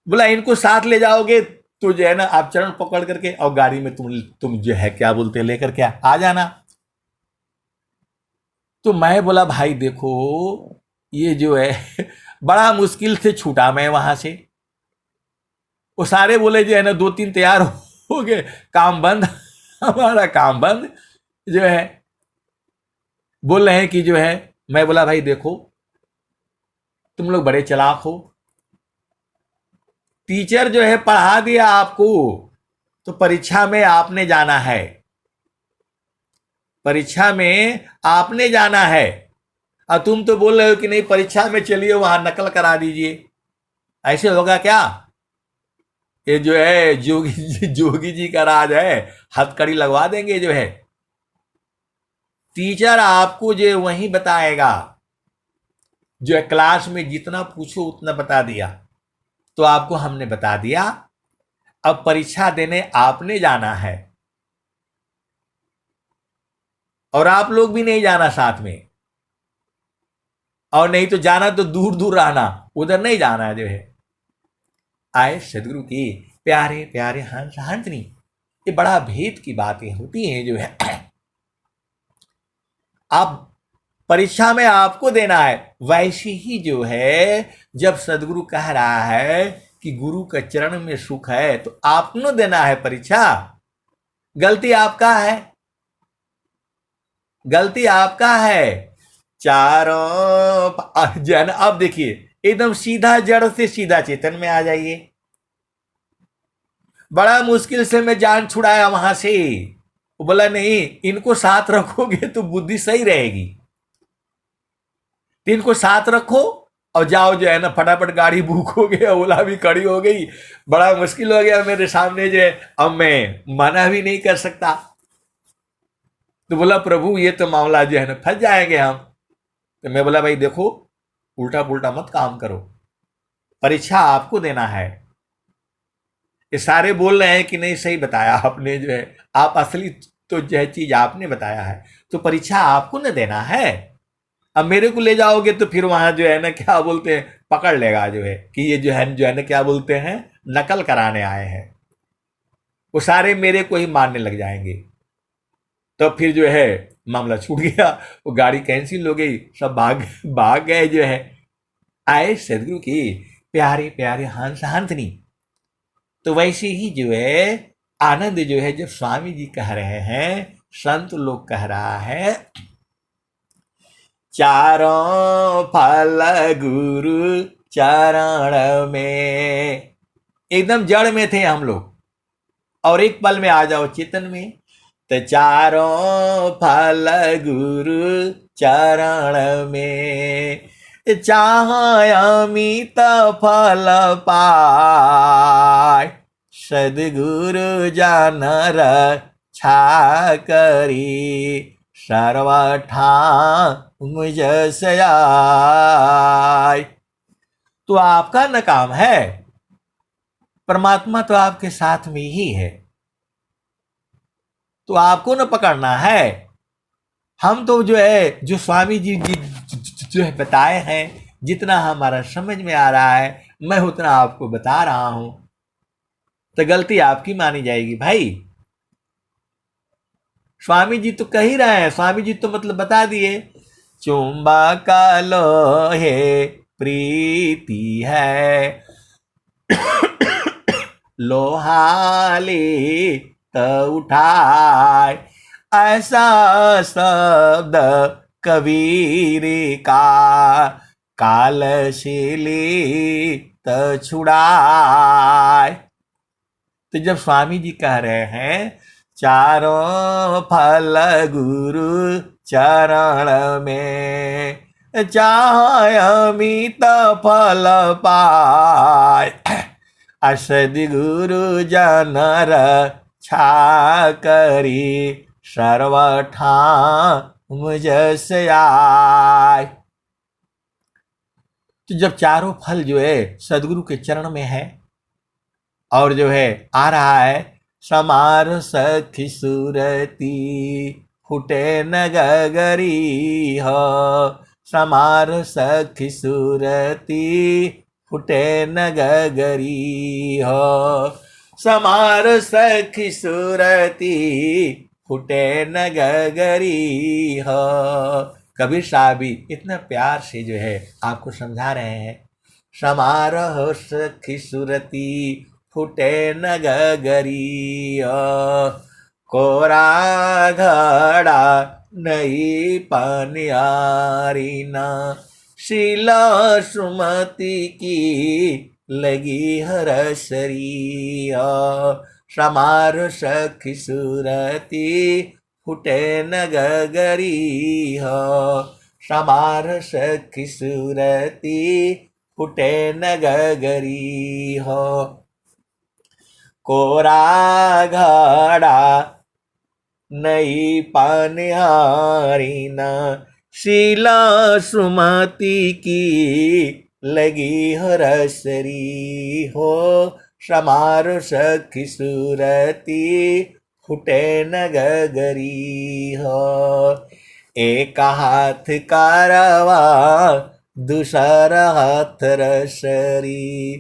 बोला इनको साथ ले जाओगे तो जो है ना आप चरण पकड़ करके और गाड़ी में तुम जो है क्या बोलते हैं लेकर क्या आ जाना। तो मैं बोला भाई देखो ये जो है बड़ा मुश्किल से छूटा मैं वहां से। वो सारे बोले जो है ना दो तीन तैयार हो गए, काम बंद हमारा काम बंद जो है। बोल रहे हैं कि जो है, मैं बोला भाई देखो तुम लोग बड़े चालाक हो, टीचर जो है पढ़ा दिया आपको, तो परीक्षा में आपने जाना है, परीक्षा में आपने जाना है। और तुम तो बोल रहे हो कि नहीं परीक्षा में चलिए वहां नकल करा दीजिए, ऐसे होगा क्या? ये जो है जोगी जी का राज है, हथकड़ी लगवा देंगे जो है। टीचर आपको जो वही बताएगा, जो है क्लास में जितना पूछो उतना बता दिया, तो आपको हमने बता दिया, अब परीक्षा देने आपने जाना है। और आप लोग भी नहीं जाना साथ में, और नहीं तो जाना तो दूर दूर रहना, उधर नहीं जाना जो है। आए सदगुरु की प्यारे प्यारे हंस हंसनी, ये बड़ा भेद की बातें होती हैं जो है। आप परीक्षा में आपको देना है, वैसी ही जो है जब सदगुरु कह रहा है कि गुरु के चरण में सुख है तो आपको देना है परीक्षा। गलती आपका है, गलती आपका है। चारों जन अब देखिए एकदम सीधा जड़ से सीधा चेतन में आ जाइए। बड़ा मुश्किल से मैं जान छुड़ाया वहां से। वो बोला नहीं इनको साथ रखोगे तो बुद्धि सही रहेगी, तो इनको साथ रखो और जाओ जो है ना फटाफट गाड़ी बुक हो गई, ओला भी खड़ी हो गई, बड़ा मुश्किल हो गया मेरे सामने जो है, अब मैं मना भी नहीं कर सकता। तो बोला प्रभु ये तो मामला जो है ना फंस जाएंगे हम। तो मैं बोला भाई देखो उल्टा पुल्टा मत काम करो, परीक्षा आपको देना है। ये सारे बोल रहे हैं कि नहीं सही बताया आपने, जो है आप असली तो जो है चीज आपने बताया है, तो परीक्षा आपको न देना है। अब मेरे को ले जाओगे तो फिर वहां जो है ना क्या बोलते हैं, पकड़ लेगा जो है कि ये जो है ना क्या बोलते हैं, नकल कराने आए हैं। वो सारे मेरे को ही मारने लग जाएंगे। तो फिर जो है मामला छूट गया, वो गाड़ी कैंसिल हो गई, सब भाग भाग गए जो है। आए सदगुरु की प्यारे प्यारे हंस हंसनी। तो वैसे ही जो है आनंद जो है जब स्वामी जी कह रहे हैं, संत लोग कह रहा है, चारों फल गुरु चरण में। एकदम जड़ में थे हम लोग और एक पल में आ जाओ चेतन में। तो चारों फल गुरु चरण में, चाह अमित फल पाय, सदगुरु जानर छा करी, सर्वठा मुझ से आय। तो आपका न काम है, परमात्मा तो आपके साथ में ही है, तो आपको न पकड़ना है। हम तो जो है जो स्वामी जी जो है बताए हैं, जितना हमारा समझ में आ रहा है मैं उतना आपको बता रहा हूं। तो गलती आपकी मानी जाएगी भाई। स्वामी जी तो कह ही रहे हैं, स्वामी जी तो मतलब बता दिए, चुंबक लोहे प्रीति है, लोहाली त उठाए, ऐसा शब्द कबीर का, कालशीली त छुड़ाए। तो जब स्वामी जी कह रहे हैं चारों फल गुरु चरण में, चाहे अमित फल पाए, सदगुरु जनर छा करी, सर्वठा मुझ से आय। तो जब चारों फल जो है सदगुरु के चरण में है और जो है आ रहा है, समार सखी सुरती फुटे न गगरी हो, समार सखी सुरती फुटे न गगरी हो, समार सखी सुरती फुटे न गगरी हो। कबीर साहब भी इतना प्यार से जो है आपको समझा रहे हैं, समारोह सखी सुरती फुटे न गगरी, कोरा घड़ा नई पनियारी ना, शीला सुमति की लगी हरसरी, समार सखी सुरती फुटे न गगरी हो, समार सखी सुरती फुटे न गगरी हो, कोरा घड़ा नई पनिहारी ना, शीला सुमति की लगी हरसरी हो, समार सखी सुरती फुटे न गगरी हो, एक हाथ कारवा दूसरा हाथ रसरी,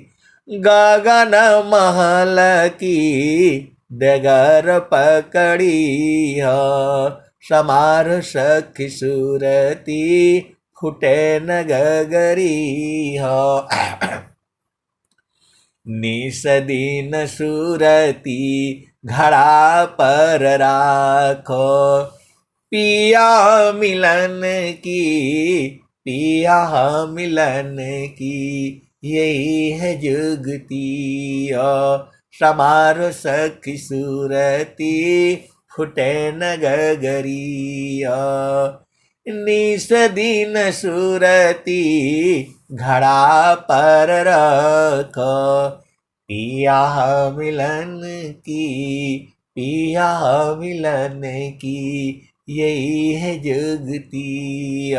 गगन महल की डगर पकड़ी हो, समार सखी सुरती फुटे न गगरी हो, निस दिन सुरती घड़ा पर राखो, पिया मिलन की, पिया मिलन की यही है जुगती, समार सखी सुरती फुटे न गगरी, निस दिन सुरती घड़ा पर रखो, पिया मिलन की, पिया मिलन की यही है जुगती,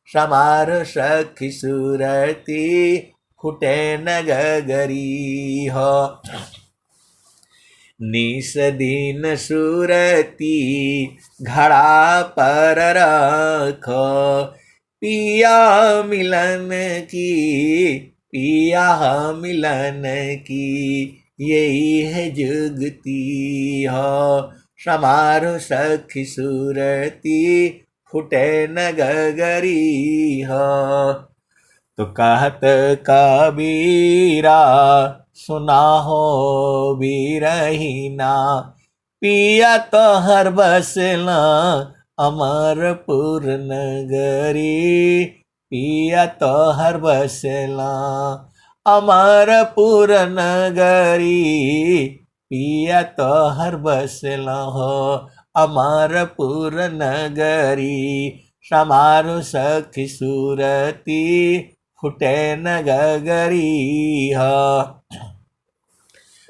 समार सखी सुरती फुटे न गगरी हो। निस दिन सुरती घड़ा पर रखो, पिया मिलन की, पिया मिलन की, यही है जुगती हो। समारो सखी सुरती फुटे न गगरी हो। तो कहत कबीरा सुना हो बीरहीना, पिया तो हर बसना अमरपुर नगरी, पिया तो हर बसना अमरपुर नगरी, पिया तो हर बसना हो अमरपुर नगरी। समारो सखी सुरती फुटे न गगरी हो।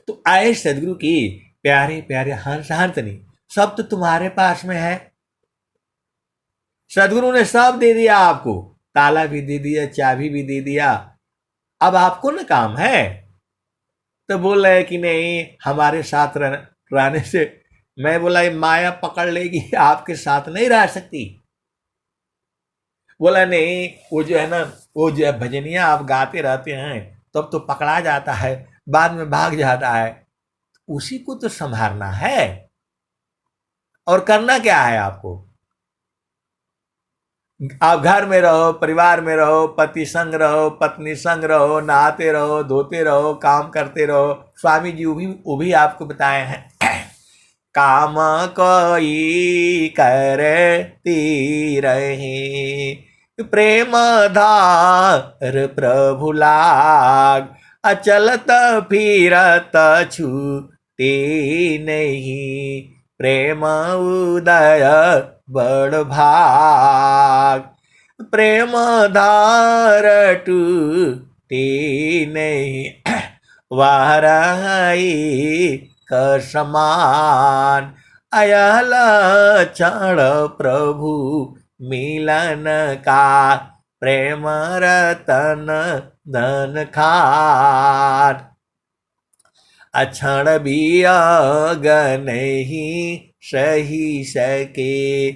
तो आए सदगुरु की प्यारे प्यारे हंस हंसनी, सब तो तुम्हारे पास में है। सदगुरु ने सब दे दिया आपको, ताला भी दे दिया, चाबी भी दे दिया, अब आपको ना काम है। तो बोल रहे कि नहीं हमारे साथ रहने से, मैं बोला ये माया पकड़ लेगी, आपके साथ नहीं रह सकती। बोला नहीं, वो जो है ना, वो जो है भजनिया आप गाते रहते हैं तब तो पकड़ा जाता है, बाद में भाग जाता है, उसी को तो संभालना है। और करना क्या है आपको? आप घर में रहो, परिवार में रहो, पति संग रहो, पत्नी संग रहो, नहाते रहो, धोते रहो, काम करते रहो। स्वामी जी वो भी आपको बताए हैं, काम कोई करती रहे, प्रेम धार प्रभु लाग, अचलत फिरत छूटे नहीं, प्रेम उदय बड़ भाग, प्रेम धार टूटे नहीं, वाराई कर समान, अयल क्षण प्रभु मिलन का, प्रेम रतन धन खान, अक्षण भी अग नहीं सही सके,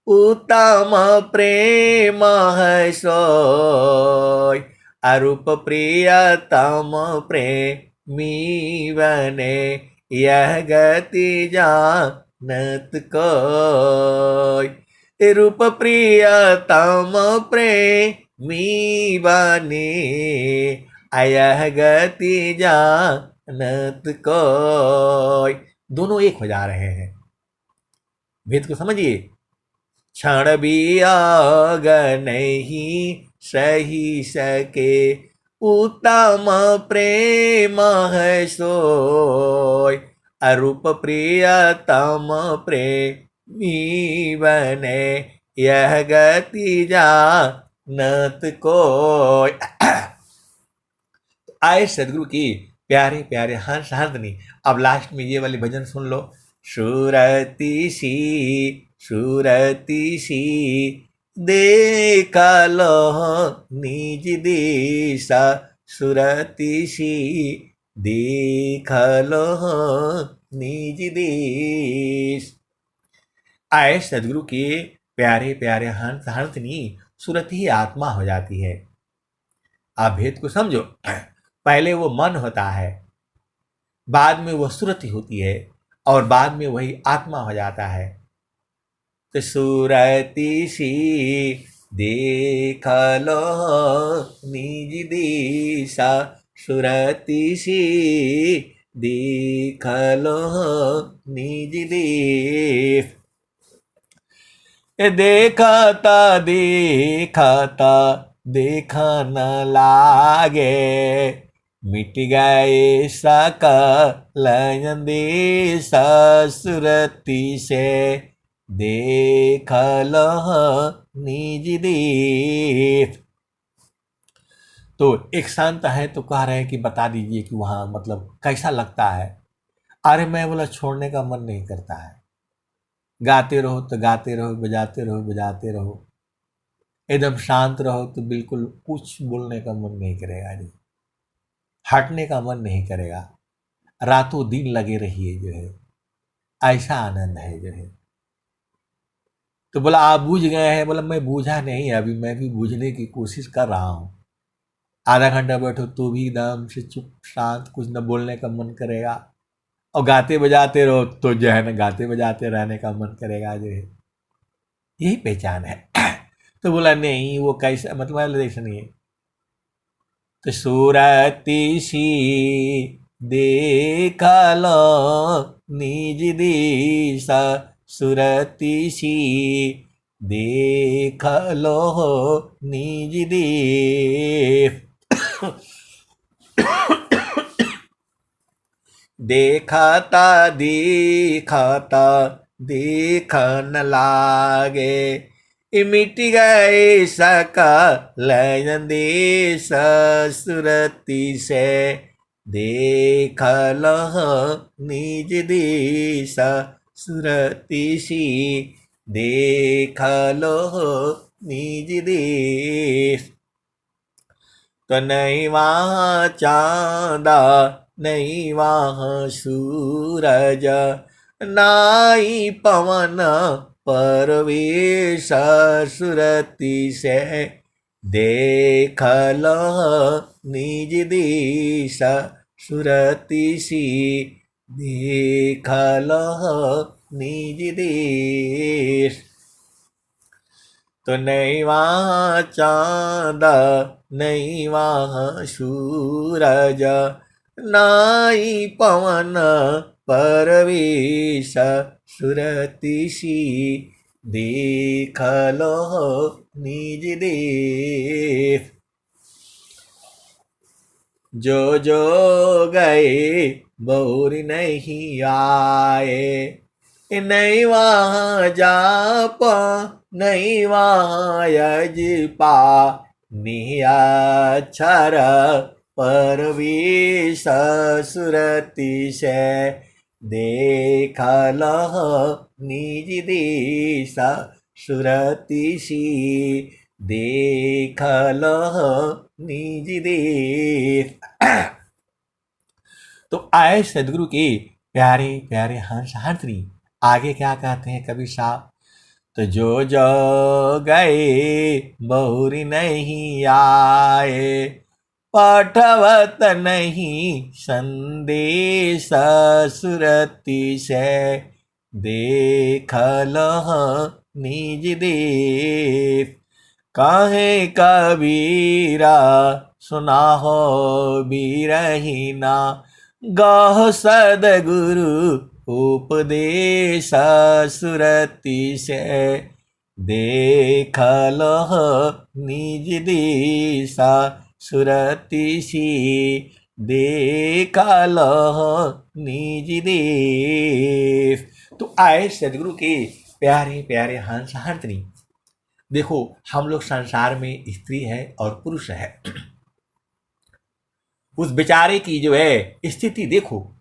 उत्तम प्रेम है सोय, अरूप प्रियतम प्रेमी बने, यह गति जानत कोय, रूप प्रियतम प्रेमी बने, यह गति जानत कोय। दोनों एक हो जा रहे हैं, भेद को समझिए। क्षण भी आग नहीं सही सके, उत्तम प्रेम है सोय, अरूप प्रियतम प्रेमी बने, यह गति जानत कोय। आए सदगुरु की प्यारे प्यारे हंस हंसनी। अब लास्ट में ये वाले भजन सुन लो। सुरती सी सुरती सी, देख लो निज दिशा, सुरती सी देख लो निज देश। आए सदगुरु के प्यारे प्यारे हंस हंसनी, सुरत ही आत्मा हो जाती है। आप भेद को समझो, पहले वो मन होता है, बाद में वो सुरति होती है, और बाद में वही आत्मा हो जाता है। तो सुरति सी देख लो निज दिशा, सुरति सी देख लो निज देश। देखता देखता देखा न लागे, मिट गए सकल देश, सुरति से देख लो निज देश। तो एक संत है तो कह रहे हैं कि बता दीजिए कि वहाँ मतलब कैसा लगता है। अरे मैं बोला छोड़ने का मन नहीं करता है, गाते रहो तो गाते रहो, बजाते रहो बजाते रहो, एकदम शांत रहो तो बिल्कुल कुछ बोलने का मन नहीं करेगा जी। हटने का मन नहीं करेगा, रातों दिन लगे रहिए जो है, ऐसा आनंद है जो है। तो बोला आप बूझ गए हैं? बोला मैं बूझा नहीं, अभी मैं भी बूझने की कोशिश कर रहा हूँ। आधा घंटा बैठो तो भी एकदम से चुप शांत, कुछ न बोलने का मन करेगा, और गाते बजाते रहो तो जो है ना गाते बजाते रहने का मन करेगा जो है। यही पहचान है। तो बोला नहीं वो कैसा, मतलब ऐसा नहीं है। तो सूरती सी देख लो निज दिशा, सुरती सी देख लो निज देश। देखता दिखता देखन लागे, मिट गए सकल देश सुरती से, देख लह निज देश सुरती सी, देख लो निज देश। तो नहीं वहाँ चांदा नहीं वहाँ सूरज, नाई पवन परवेश सुरती से, देख लो निज देश सुरती सी, देख लो निज देश। तो नहीं वहाँ चांदा नहीं वहाँ सूरज, नाई पवन परवेश सुरती सी, देख लो निज देश। जो जो गए बौर नहीं आए, नहीं वहाँ जाप नहीं वहाँ यजपा, निहाक्षर परवेश सुरती से, देख लह निज देश सुरती सी, देख लह निज देश। तो आए सदगुरु के प्यारे प्यारे हंस हाथनी। आगे क्या कहते हैं कबीर साहब? तो जो जो गए बहुरी नहीं आए, पाठवत नहीं संदेश सुरती से, देख लह निज देश। काहे कबीरा सुना हो बीरहीना, गाह सदगुरु उपदेश सुरती से, देख लह निज देश सुरती सी, देख लह निज देश। तो आए सदगुरु के प्यारे प्यारे हंस हाथनी। देखो हम लोग संसार में स्त्री है और पुरुष है, उस बेचारे की जो है स्थिति देखो,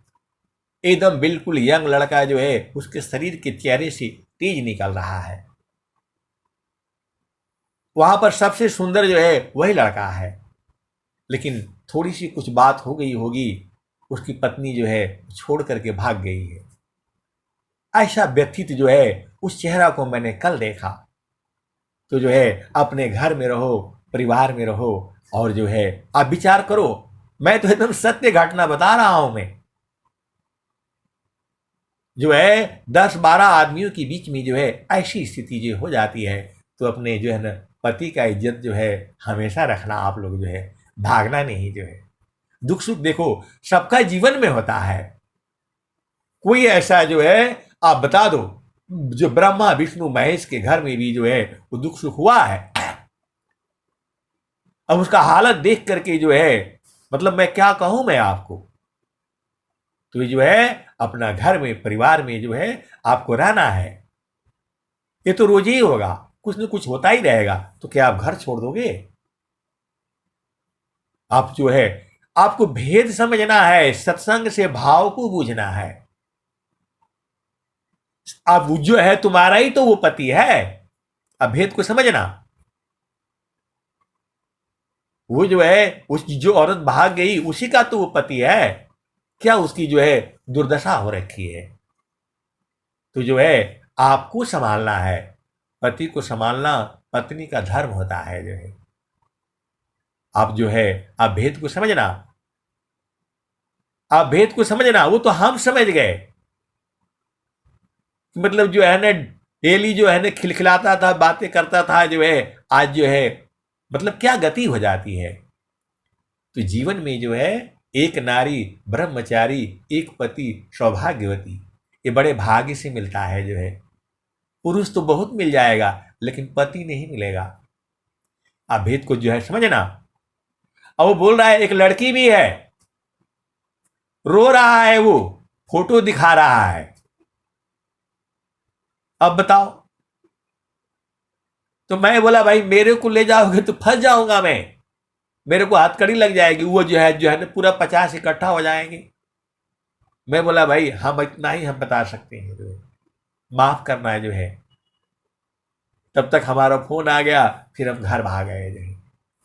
एकदम बिल्कुल यंग लड़का जो है उसके शरीर के चेहरे से तेज निकल रहा है, वहां पर सबसे सुंदर जो है वही लड़का है, लेकिन थोड़ी सी कुछ बात हो गई होगी, उसकी पत्नी जो है छोड़ करके भाग गई है। ऐसा व्यथित जो है उस चेहरा को मैंने कल देखा। तो जो है अपने घर में रहो, परिवार में रहो, और जो है आप विचार करो, मैं तो एकदम सत्य घटना बता रहा हूं। मैं जो है 10-12 आदमियों के बीच में जो है ऐसी स्थिति जो हो जाती है, तो अपने जो है ना पति का इज्जत जो है हमेशा रखना, आप लोग जो है भागना नहीं। जो है दुख सुख देखो सबका जीवन में होता है, कोई ऐसा जो है आप बता दो जो ब्रह्मा विष्णु महेश के घर में भी जो है वो दुख सुख हुआ है। अब उसका हालत देख करके जो है मतलब मैं क्या कहूं मैं आपको। तो ये जो है अपना घर में परिवार में जो है आपको रहना है, ये तो रोज ही होगा, कुछ न कुछ होता ही रहेगा। तो क्या आप घर छोड़ दोगे? आप जो है आपको भेद समझना है, सत्संग से भाव को बूझना है। अब जो है तुम्हारा ही तो वो पति है, अब भेद को समझना। वो जो है उस जो औरत भाग गई उसी का तो वो पति है, क्या उसकी जो है दुर्दशा हो रखी है। तो जो है आपको संभालना है, पति को संभालना पत्नी का धर्म होता है। जो है आप जो है आप भेद को समझना, आप भेद को समझना। वो तो हम समझ गए, मतलब जो है ना डेली जो है ना खिलखिलाता था, बातें करता था, जो है आज जो है मतलब क्या गति हो जाती है। तो जीवन में जो है एक नारी ब्रह्मचारी, एक पति सौभाग्यवती, ये बड़े भाग्य से मिलता है। जो है पुरुष तो बहुत मिल जाएगा लेकिन पति नहीं मिलेगा। आप भेद को जो है समझना। अब वो बोल रहा है एक लड़की भी है, रो रहा है, वो फोटो दिखा रहा है। अब बताओ। तो मैं बोला भाई मेरे को ले जाओगे तो फंस जाऊंगा मैं, मेरे को हथकड़ी लग जाएगी। वो जो है ना पूरा 50 इकट्ठा हो जाएंगे। मैं बोला भाई हम इतना ही हम बता सकते हैं, जो है माफ करना है। जो है तब तक हमारा फोन आ गया, फिर हम घर भाग गए। जो है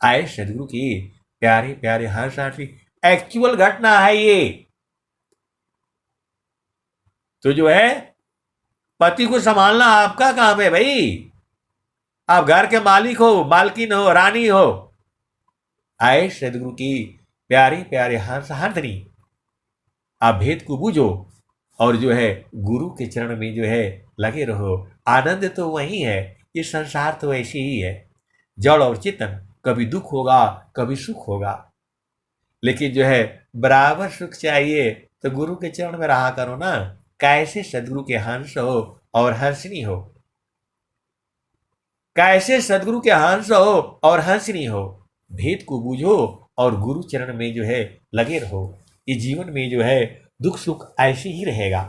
आए सदगुरु की प्यारे प्यारे हर साथी, एक्चुअल घटना है ये। तो जो है पति को संभालना आपका काम है भाई। आप घर के मालिक हो, मालकिन हो, रानी हो। आए सदगुरु की प्यारे प्यारे हंस हाथनी, आप भेद को बूझो और जो है गुरु के चरण में जो है लगे रहो। आनंद तो वही है, ये संसार तो ऐसे ही है, जड़ और चेतन। कभी दुख होगा कभी सुख होगा, लेकिन जो है बराबर सुख चाहिए तो गुरु के चरण में रहा करो ना। कैसे सदगुरु के हंस हो और हंसनी हो, कैसे सदगुरु के हंस हो और हंसनी हो। भेद को बूझो और गुरु चरण में जो है लगे रहो। ये जीवन में जो है दुख सुख ऐसे ही रहेगा।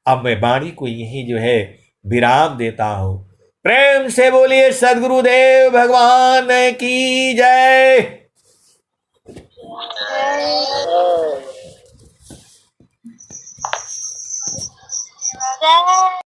अब मैं वाणी को यही जो है विराम देता हूं। प्रेम से बोलिए सदगुरुदेव भगवान की जय। जय